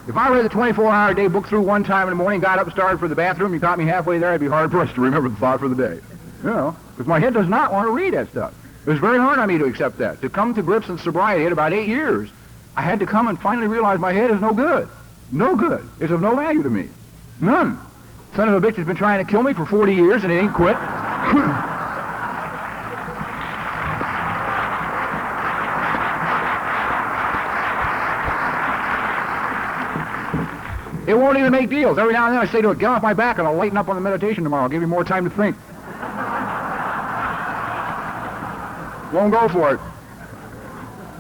If I read the 24-hour-a-day book through one time in the morning, got up and started for the bathroom, you caught me halfway there, I'd be hard-pressed to remember the thought for the day. You know, because my head does not want to read that stuff. It was very hard on me to accept that. To come to grips in sobriety at about 8 years, I had to come and finally realize my head is no good. No good. It's of no value to me. None. Son of a bitch has been trying to kill me for 40 years and it ain't quit. It won't even make deals. Every now and then I say to it, get off my back and I'll lighten up on the meditation tomorrow. I'll give you more time to think. Won't go for it.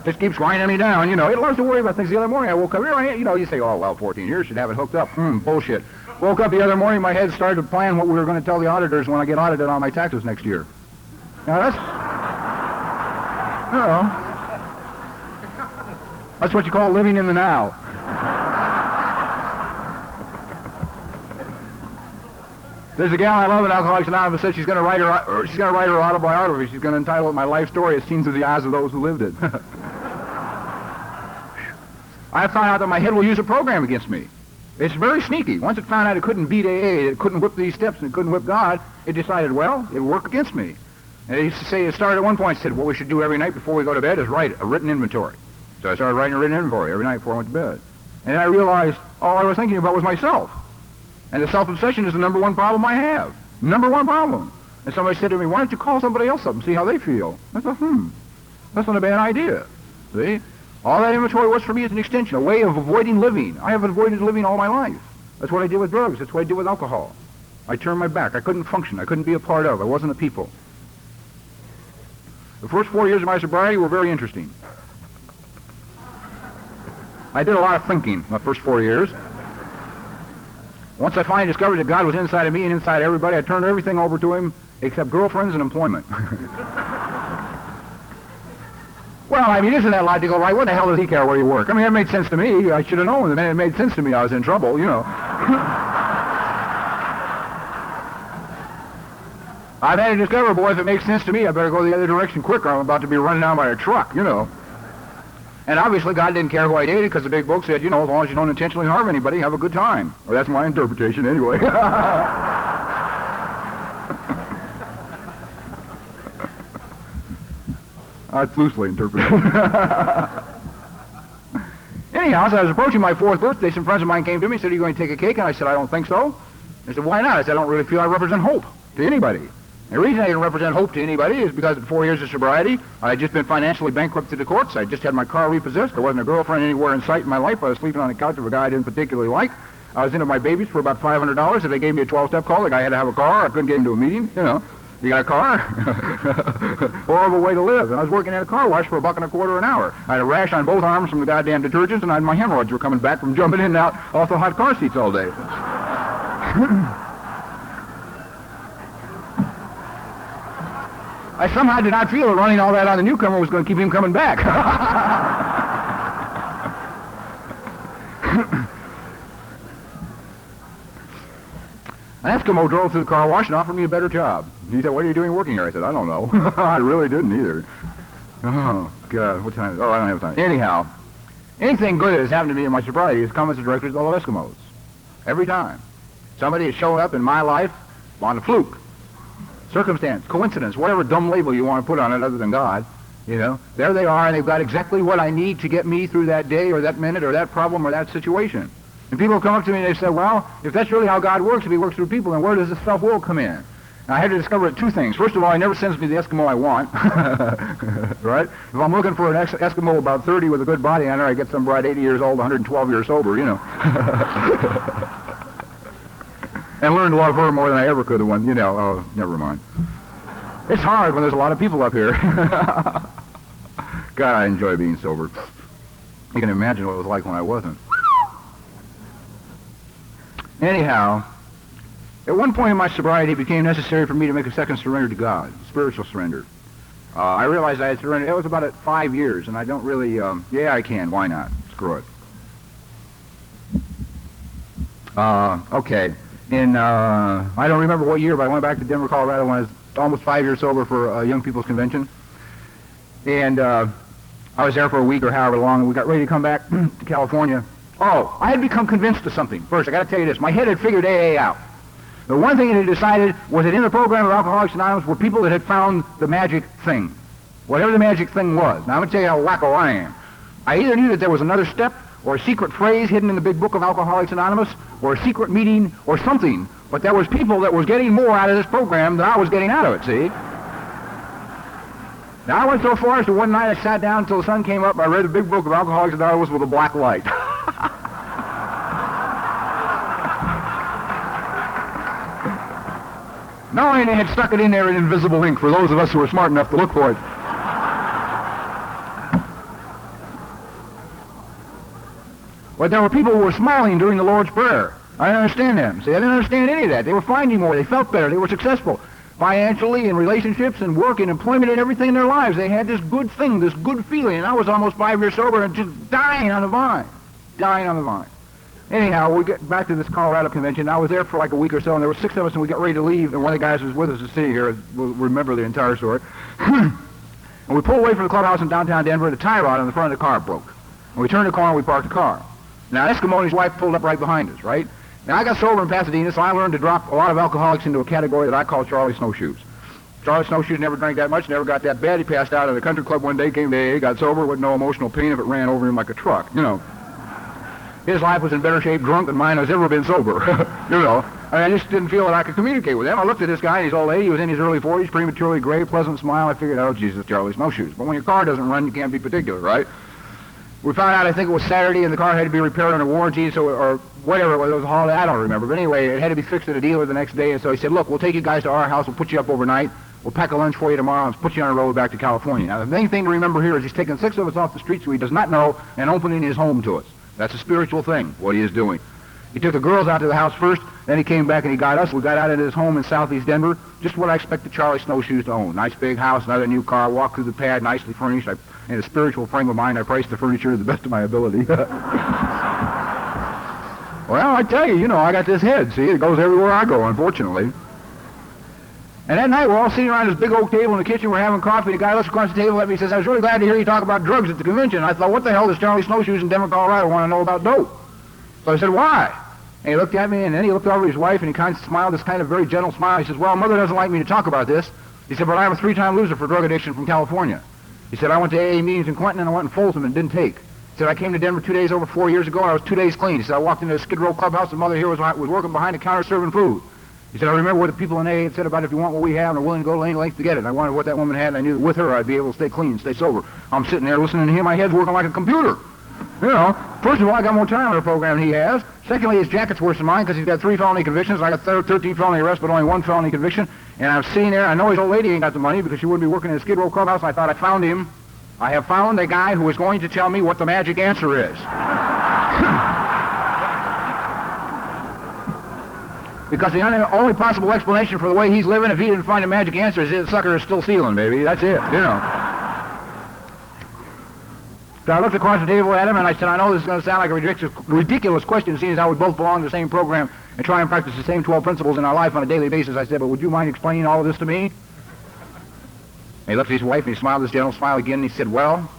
Just keeps grinding me down, you know. It learns to worry about things. The other morning I woke up, you know, you say, oh, well, 14 years, should have it hooked up. Bullshit. Woke up the other morning, my head started to plan what we were going to tell the auditors when I get audited on my taxes next year. Now that's what you call living in the now. There's a gal I love at Alcoholics Anonymous said she's going to write her autobiography. She's going to entitle it "My Life Story as Seen Through the Eyes of Those Who Lived It." I found out that my head will use a program against me. It's very sneaky. Once it found out it couldn't beat AA, it couldn't whip these steps, and it couldn't whip God, it decided, well, it would work against me. And it used to say, it started at one point, it said, what we should do every night before we go to bed is write a written inventory. So I started writing a written inventory every night before I went to bed. And then I realized all I was thinking about was myself. And the self-obsession is the number one problem I have. Number one problem. And somebody said to me, why don't you call somebody else up and see how they feel? I thought, that's not a bad idea. See? All that inventory was for me is an extension, a way of avoiding living. I have avoided living all my life. That's what I did with drugs. That's what I did with alcohol. I turned my back. I couldn't function. I couldn't be a part of. I wasn't a people. The first 4 years of my sobriety were very interesting. I did a lot of thinking my first 4 years. Once I finally discovered that God was inside of me and inside everybody, I turned everything over to him except girlfriends and employment. Well, I mean, isn't that logical, right? What the hell does he care where you work? I mean, that made sense to me. I should have known. The minute it made sense to me, I was in trouble, you know. I've had to discover, boy, if it makes sense to me, I better go the other direction quicker. I'm about to be run down by a truck, you know. And obviously God didn't care who I dated because the big book said, you know, as long as you don't intentionally harm anybody, have a good time. Or that's my interpretation anyway. That's loosely interpreted. Anyhow, as I was approaching my 4th birthday, some friends of mine came to me and said, are you going to take a cake? And I said, I don't think so. They said, why not? I said, I don't really feel I represent hope to anybody. The reason I didn't represent hope to anybody is because in 4 years of sobriety, I had just been financially bankrupt to the courts. I just had my car repossessed. There wasn't a girlfriend anywhere in sight in my life. I was sleeping on the couch of a guy I didn't particularly like. I was into my babies for about $500. If they gave me a 12-step call, the guy had to have a car. I couldn't get into a meeting, you know. You got a car? Horrible way to live. And I was working at a car wash for $1.25 an hour. I had a rash on both arms from the goddamn detergents, and my hemorrhoids were coming back from jumping in and out off the hot car seats all day. I somehow did not feel that running all that on the newcomer was going to keep him coming back. An Eskimo drove through the car wash and offered me a better job. He said, what are you doing working here? I said, I don't know. I really didn't either. Oh, God, what time is it? Oh, I don't have time. Anyhow, anything good that has happened to me in my sobriety has come as a direct result of Eskimos. Every time. Somebody has shown up in my life on a fluke. Circumstance, coincidence, whatever dumb label you want to put on it other than God, you know. There they are, and they've got exactly what I need to get me through that day or that minute or that problem or that situation. And people come up to me and they say, well, if that's really how God works, if he works through people, then where does the self-will come in? And I had to discover 2 things. First of all, he never sends me the Eskimo I want, right? If I'm looking for an Eskimo about 30 with a good body on her, I get some bright 80 years old, 112 years sober, you know. And learned to love her more than I ever could have one, you know. Oh, never mind. It's hard when there's a lot of people up here. God, I enjoy being sober. You can imagine what it was like when I wasn't. Anyhow, at one point in my sobriety, it became necessary for me to make a second surrender to God, spiritual surrender. I realized I had surrendered. It was about at 5 years, and I don't really, yeah, I can. Why not? Screw it. Okay. I don't remember what year, but I went back to Denver, Colorado when I was almost 5 years sober for a young people's convention. And I was there for a week or however long, and we got ready to come back to California. Oh, I had become convinced of something. First, I got to tell you this. My head had figured AA out. The one thing it had decided was that in the program of Alcoholics Anonymous were people that had found the magic thing. Whatever the magic thing was. Now, I'm going to tell you how wacko I am. I either knew that there was another step or a secret phrase hidden in the big book of Alcoholics Anonymous or a secret meeting or something. But there was people that was getting more out of this program than I was getting out of it, see? Now, I went so far as to one night I sat down until the sun came up and I read the big book of Alcoholics Anonymous with a black light. No, and they had stuck it in there in invisible ink for those of us who were smart enough to look for it. But there were people who were smiling during the Lord's Prayer. I didn't understand them. See, I didn't understand any of that. They were finding more. They felt better. They were successful financially, in relationships, and work, and employment, and everything in their lives. They had this good thing, this good feeling. And I was almost 5 years sober and just dying on the vine. Dying on the vine. Anyhow, we get back to this Colorado convention. I was there for like a week or so, and there were 6 of us, and we got ready to leave. And one of the guys who was with us is sitting here. Will remember the entire story. And we pulled away from the clubhouse in downtown Denver, and the tie rod on the front of the car broke. And we turned the corner, and we parked the car. Now, Eskimo and his wife pulled up right behind us, right? Now, I got sober in Pasadena, so I learned to drop a lot of alcoholics into a category that I call Charlie Snowshoes. Charlie Snowshoes never drank that much, never got that bad. He passed out at a country club one day, came to AA, got sober with no emotional pain if it ran over him like a truck, you know. His life was in better shape drunk than mine has ever been sober, you know. I just didn't feel that I could communicate with him. I looked at this guy, and he's old lady. He was in his early 40s, prematurely gray, pleasant smile. I figured, oh, Jesus, Charlie Snowshoes. But when your car doesn't run, you can't be particular, right? We found out, I think it was Saturday, and the car had to be repaired under warranty, so, or whatever, it was a holiday, I don't remember. But anyway, it had to be fixed at a dealer the next day, and so he said, look, we'll take you guys to our house, we'll put you up overnight, we'll pack a lunch for you tomorrow, and put you on the road back to California. Now, the main thing to remember here is he's taking 6 of us off the street so he does not know and opening his home to us. That's a spiritual thing, what he is doing. He took the girls out to the house first, then he came back and he got us. We got out into his home in southeast Denver, just what I expected Charlie Snowshoes to own. Nice big house, another new car, walked through the pad, nicely furnished. In a spiritual frame of mind, I priced the furniture to the best of my ability. Well, I tell you, you know, I got this head, see, it goes everywhere I go, unfortunately. And that night, we're all sitting around this big oak table in the kitchen, we're having coffee, the guy looks across the table at me and says, I was really glad to hear you talk about drugs at the convention. I thought, what the hell does Charlie Snowshoes in Denver, Colorado want to know about dope? So I said, why? And he looked at me, and then he looked over at his wife, and he kind of smiled, this kind of very gentle smile. He says, well, Mother doesn't like me to talk about this. He said, but I'm a 3-time loser for drug addiction from California. He said, I went to AA meetings in Quentin, and I went in Folsom, and didn't take. He said, I came to Denver 2 days over 4 years ago, and I was 2 days clean. He said, I walked into a Skid Row clubhouse, and Mother here was working behind the counter serving food. He said, I remember what the people in AA had said about if you want what we have and are willing to go to any length to get it. I wanted what that woman had, and I knew that with her I'd be able to stay clean, stay sober. I'm sitting there listening to him, my head's working like a computer. You know, first of all, I got more time on the program than he has. Secondly, his jacket's worse than mine because he's got 3 felony convictions. I got 13 felony arrests, but only 1 felony conviction. And I'm sitting there, I know his old lady ain't got the money because she wouldn't be working in a Skid Row clubhouse. I thought I found him. I have found a guy who is going to tell me what the magic answer is. Because the only possible explanation for the way he's living, if he didn't find a magic answer, is the sucker is still stealing, baby. That's it, you know. So I looked across the table at him, and I said, I know this is going to sound like a ridiculous question, seeing as how we both belong to the same program and try and practice the same 12 principles in our life on a daily basis. I said, but would you mind explaining all of this to me? And he looked at his wife, and he smiled this gentle smile again, and he said, well,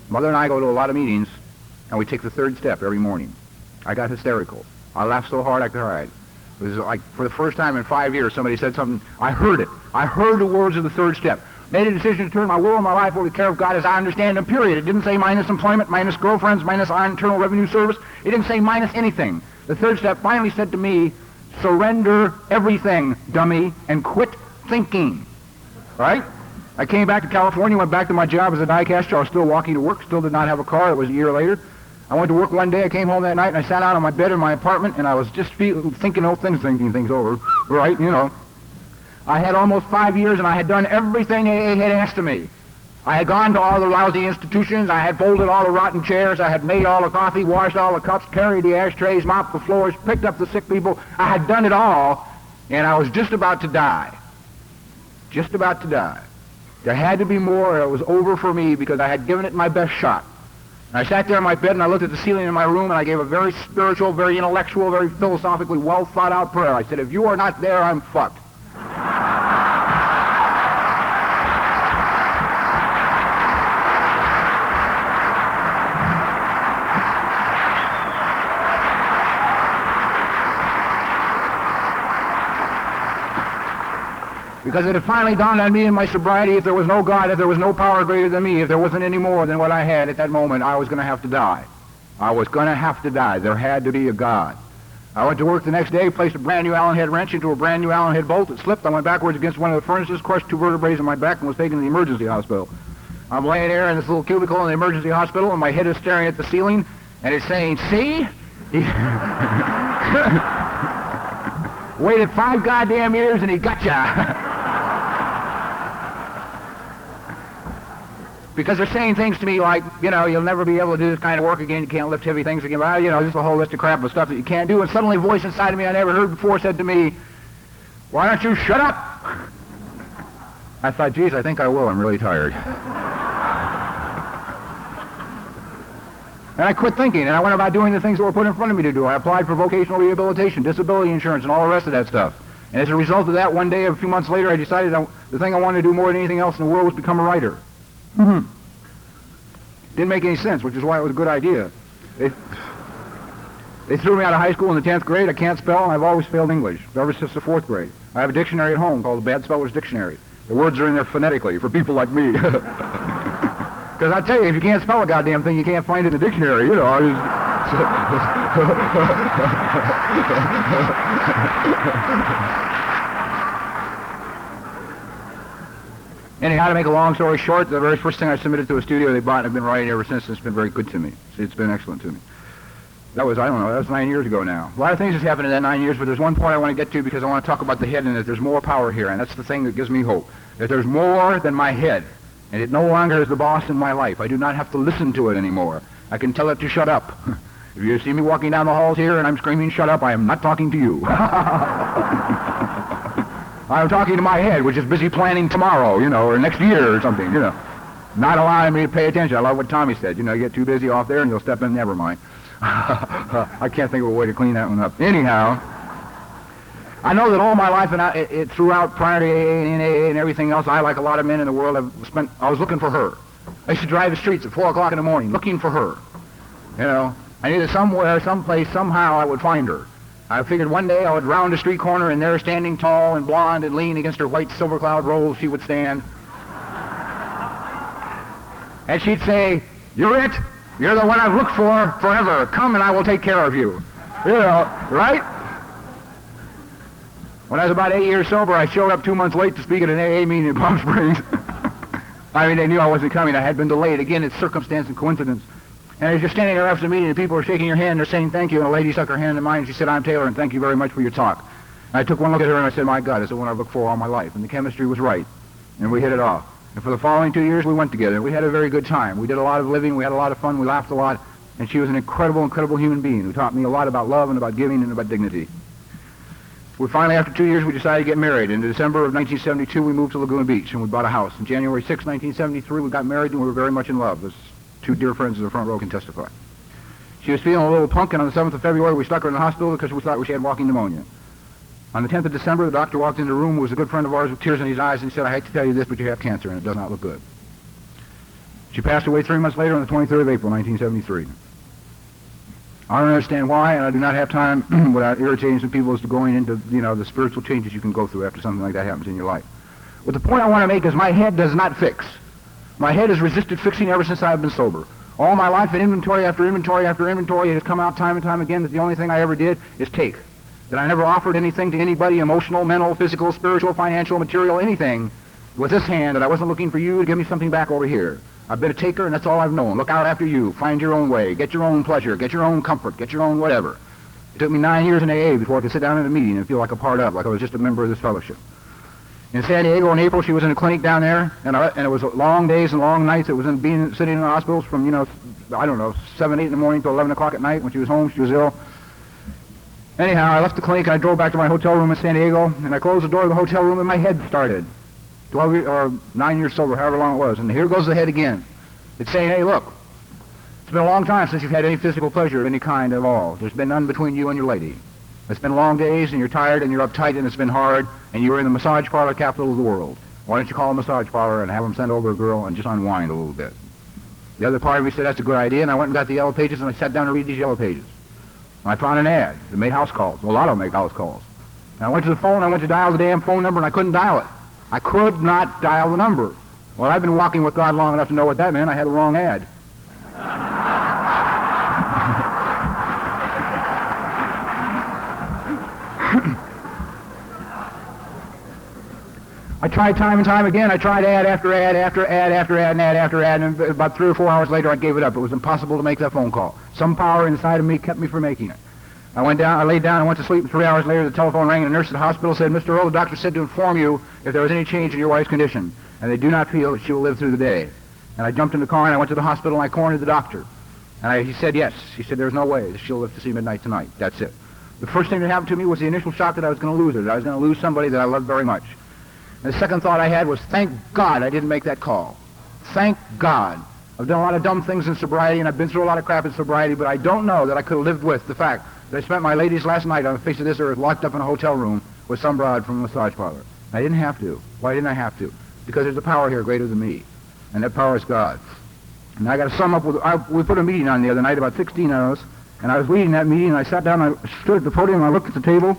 Mother and I go to a lot of meetings, and we take the 3rd step every morning. I got hysterical. I laughed so hard I cried. It was like, for the first time in 5 years, somebody said something. I heard it. I heard the words of the 3rd step. Made a decision to turn my will and my life over to the care of God as I understand them, period. It didn't say minus employment, minus girlfriends, minus Internal Revenue Service. It didn't say minus anything. The 3rd step finally said to me, surrender everything, dummy, and quit thinking. Right? I came back to California, went back to my job as a die caster. I was still walking to work, still did not have a car. It was a year later. I went to work one day, I came home that night, and I sat out on my bed in my apartment, and I was just thinking things over, right, you know. I had almost 5 years, and I had done everything AA had asked of me. I had gone to all the lousy institutions, I had folded all the rotten chairs, I had made all the coffee, washed all the cups, carried the ashtrays, mopped the floors, picked up the sick people. I had done it all, and I was just about to die. Just about to die. There had to be more, or it was over for me, because I had given it my best shot. I sat there in my bed and I looked at the ceiling in my room and I gave a very spiritual, very intellectual, very philosophically well thought out prayer. I said, if you are not there, I'm fucked. Because it had finally dawned on me in my sobriety, if there was no God, if there was no power greater than me, if there wasn't any more than what I had at that moment, I was going to have to die. I was going to have to die. There had to be a God. I went to work the next day, placed a brand new Allen head wrench into a brand new Allen head bolt. It slipped. I went backwards against one of the furnaces, crushed 2 vertebrae in my back, and was taken to the emergency hospital. I'm laying there in this little cubicle in the emergency hospital, and my head is staring at the ceiling, and it's saying, see? Waited 5 goddamn years and he got ya. Because they're saying things to me like, you know, you'll never be able to do this kind of work again, you can't lift heavy things again, well, you know, just a whole list of crap of stuff that you can't do, and suddenly a voice inside of me I never heard before said to me, why don't you shut up? I thought, geez, I think I will, I'm really tired. And I quit thinking, and I went about doing the things that were put in front of me to do. I applied for vocational rehabilitation, disability insurance, and all the rest of that stuff. And as a result of that, one day, a few months later, I decided the thing I wanted to do more than anything else in the world was become a writer. Didn't make any sense, which is why it was a good idea. They threw me out of high school in the 10th grade. I can't spell, and I've always failed English, ever since the 4th grade. I have a dictionary at home called the Bad Spellers Dictionary. The words are in there phonetically for people like me. Because I tell you, if you can't spell a goddamn thing, you can't find it in the dictionary, you know. Anyhow, to make a long story short, the very first thing I submitted to a studio they bought, and I've been writing ever since, and it's been very good to me. It's been excellent to me. That was, I don't know, that was 9 years ago now. A lot of things has happened in that 9 years, but there's one point I want to get to because I want to talk about the head and that there's more power here, and that's the thing that gives me hope. That there's more than my head, and it no longer is the boss in my life. I do not have to listen to it anymore. I can tell it to shut up. If you see me walking down the halls here and I'm screaming, shut up, I am not talking to you. I'm talking to my head, which is busy planning tomorrow, you know, or next year or something, you know. Not allowing me to pay attention. I love what Tommy said. You know, you get too busy off there and you'll step in, never mind. I can't think of a way to clean that one up. Anyhow, I know that all my life and throughout prior to AA and AA and everything else, I, like a lot of men in the world, I was looking for her. I used to drive the streets at 4 o'clock in the morning looking for her. You know, I knew that somewhere, someplace, somehow I would find her. I figured one day I would round a street corner and there, standing tall and blonde and lean against her white silver cloud rolls, she would stand. And she'd say, you're it. You're the one I've looked for forever. Come and I will take care of you. You know, right? When I was about 8 years sober, I showed up 2 months late to speak at an AA meeting in Palm Springs. I mean, they knew I wasn't coming. I had been delayed. Again, it's circumstance and coincidence. And as you're standing there after the meeting and people are shaking your hand, they're saying thank you, and a lady stuck her hand in mine and she said, I'm Taylor, and thank you very much for your talk. And I took one look at her and I said, my God, it's the one I've looked for all my life. And the chemistry was right. And we hit it off. And for the following 2 years, we went together. We had a very good time. We did a lot of living. We had a lot of fun. We laughed a lot. And she was an incredible, incredible human being who taught me a lot about love and about giving and about dignity. We finally, after 2 years, we decided to get married. In December of 1972, we moved to Laguna Beach and we bought a house. On January 6, 1973, we got married and we were very much in love. As 2 dear friends in the front row can testify. She was feeling a little punk, and on the 7th of February, we stuck her in the hospital because we thought she had walking pneumonia. On the 10th of December, the doctor walked into the room, was a good friend of ours with tears in his eyes, and he said, I hate to tell you this, but you have cancer, and it does not look good. She passed away 3 months later on the 23rd of April, 1973. I don't understand why, and I do not have time without irritating some people as to going into, you know, the spiritual changes you can go through after something like that happens in your life. But the point I want to make is my head does not fix. My head has resisted fixing ever since I've been sober. All my life, in inventory after inventory after inventory, it has come out time and time again that the only thing I ever did is take. That I never offered anything to anybody, emotional, mental, physical, spiritual, financial, material, anything, with this hand, that I wasn't looking for you to give me something back over here. I've been a taker, and that's all I've known. Look out after you. Find your own way. Get your own pleasure. Get your own comfort. Get your own whatever. It took me 9 years in AA before I could sit down in a meeting and feel like a part of, like I was just a member of this fellowship. In San Diego in April, she was in a clinic down there, and it was long days and long nights. It was sitting in the hospitals from, you know, I don't know, 7, 8 in the morning till 11 o'clock at night. When she was home, she was ill. Anyhow, I left the clinic and I drove back to my hotel room in San Diego, and I closed the door of the hotel room and my head started. 9 years sober, however long it was, and here goes the head again. It's saying, hey, look, it's been a long time since you've had any physical pleasure of any kind at all. There's been none between you and your lady. It's been long days, and you're tired, and you're uptight, and it's been hard, and you're in the massage parlor capital of the world. Why don't you call a massage parlor and have them send over a girl and just unwind a little bit? The other part of me said, that's a good idea, and I went and got the yellow pages, and I sat down to read these yellow pages. And I found an ad that made house calls. Well, a lot of them make house calls. And I went to the phone, I went to dial the damn phone number, and I couldn't dial it. I could not dial the number. Well, I've been walking with God long enough to know what that meant. I had the wrong ad. I tried time and time again. I tried ad after ad after ad after ad and ad after ad, and about 3 or 4 hours later I gave it up. It was impossible to make that phone call. Some power inside of me kept me from making it. I went down, I laid down and went to sleep, and 3 hours later the telephone rang and the nurse at the hospital said, Mr. Earl, the doctor said to inform you if there was any change in your wife's condition, and they do not feel that she will live through the day. And I jumped in the car and I went to the hospital and I cornered the doctor. And he said yes. He said there's no way that she'll live to see midnight tonight. That's it. The first thing that happened to me was the initial shock that I was going to lose her, that I was going to lose somebody that I loved very much. And the second thought I had was, thank God I didn't make that call. Thank God. I've done a lot of dumb things in sobriety, and I've been through a lot of crap in sobriety, but I don't know that I could have lived with the fact that I spent my ladies last night on the face of this earth locked up in a hotel room with some broad from a massage parlor. I didn't have to. Why didn't I have to? Because there's a power here greater than me, and that power is God. And I got to sum up with, we put a meeting on the other night, about 16 of us, and I was leading that meeting, and I sat down, I stood at the podium, and I looked at the table,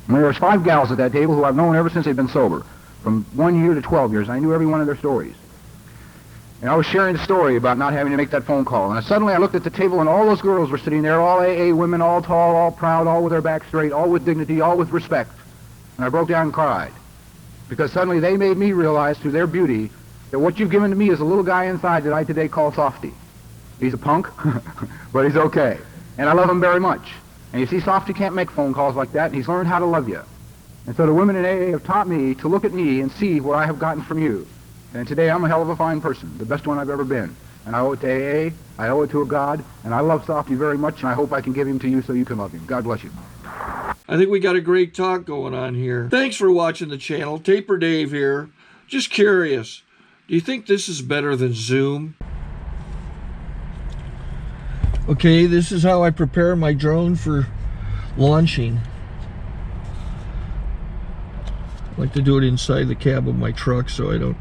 and there was 5 gals at that table who I've known ever since they've been sober, from 1 year to 12 years. I knew every one of their stories. And I was sharing the story about not having to make that phone call. And suddenly I looked at the table, and all those girls were sitting there, all AA women, all tall, all proud, all with their backs straight, all with dignity, all with respect. And I broke down and cried. Because suddenly they made me realize through their beauty that what you've given to me is a little guy inside that I today call Softy. He's a punk, but he's okay. And I love him very much. And you see, Softy can't make phone calls like that, and he's learned how to love you. And so the women in AA have taught me to look at me and see what I have gotten from you. And today I'm a hell of a fine person, the best one I've ever been. And I owe it to AA, I owe it to a God, and I love Softy very much, and I hope I can give him to you so you can love him. God bless you. I think we got a great talk going on here. Thanks for watching the channel. Taper Dave here. Just curious, do you think this is better than Zoom? Okay, this is how I prepare my drone for launching. I like to do it inside the cab of my truck so I'm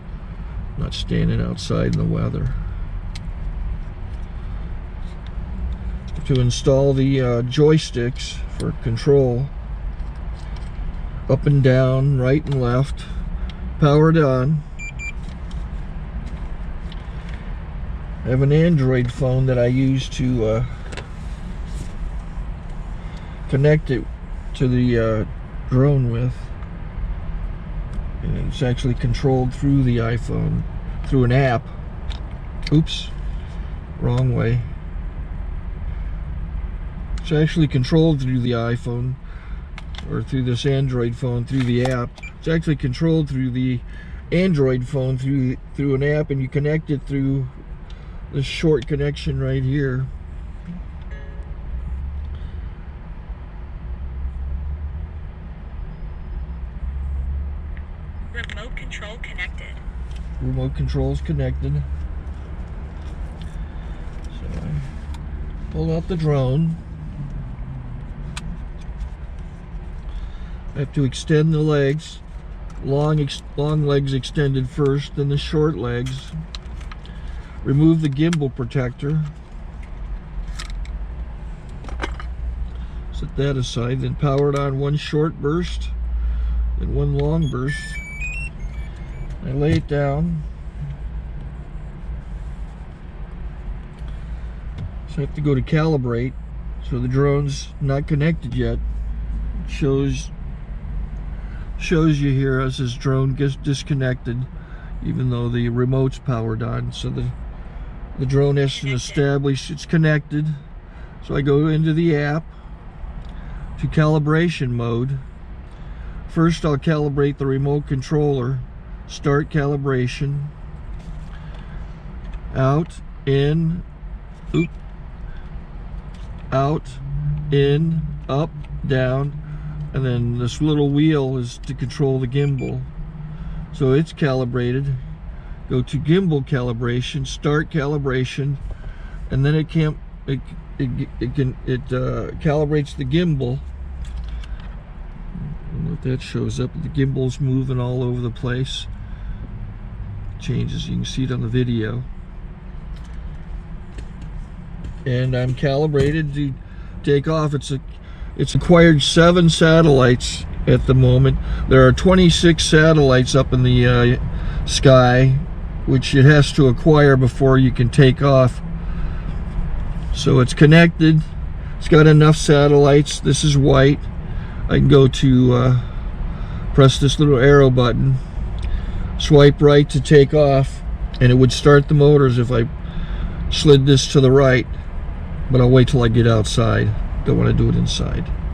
not standing outside in the weather. To install the joysticks for control, up and down, right and left, powered on. I have an Android phone that I use to connect it to the drone with. And it's actually controlled through the iPhone, through an app. Oops, wrong way. It's actually controlled through the iPhone, or through this Android phone, through the app. It's actually controlled through the Android phone, through an app, and you connect it through this short connection right here. Remote control connected. Remote control's connected. So I pull out the drone. I have to extend the legs. Long legs extended first, then the short legs. Remove the gimbal protector. Set that aside, then power it on one short burst and one long burst. I lay it down. So I have to go to calibrate. So the drone's not connected yet. It shows you here as this drone gets disconnected, even though the remote's powered on. So the drone has to establish it's connected. So I go into the app to calibration mode. First I'll calibrate the remote controller. Start calibration. Out, in, oop, out, in, up, down, and then this little wheel is to control the gimbal. So it's calibrated. Go to gimbal calibration, start calibration, and then it calibrates the gimbal. I don't know if that shows up. The gimbal's moving all over the place. Changes, you can see it on the video. And I'm calibrated to take off. It's acquired 7 satellites at the moment. There are 26 satellites up in the sky, which it has to acquire before you can take off. So it's connected. It's got enough satellites. This is white. I can go to press this little arrow button, swipe right to take off, and it would start the motors if I slid this to the right, but I'll wait till I get outside. Don't want to do it inside.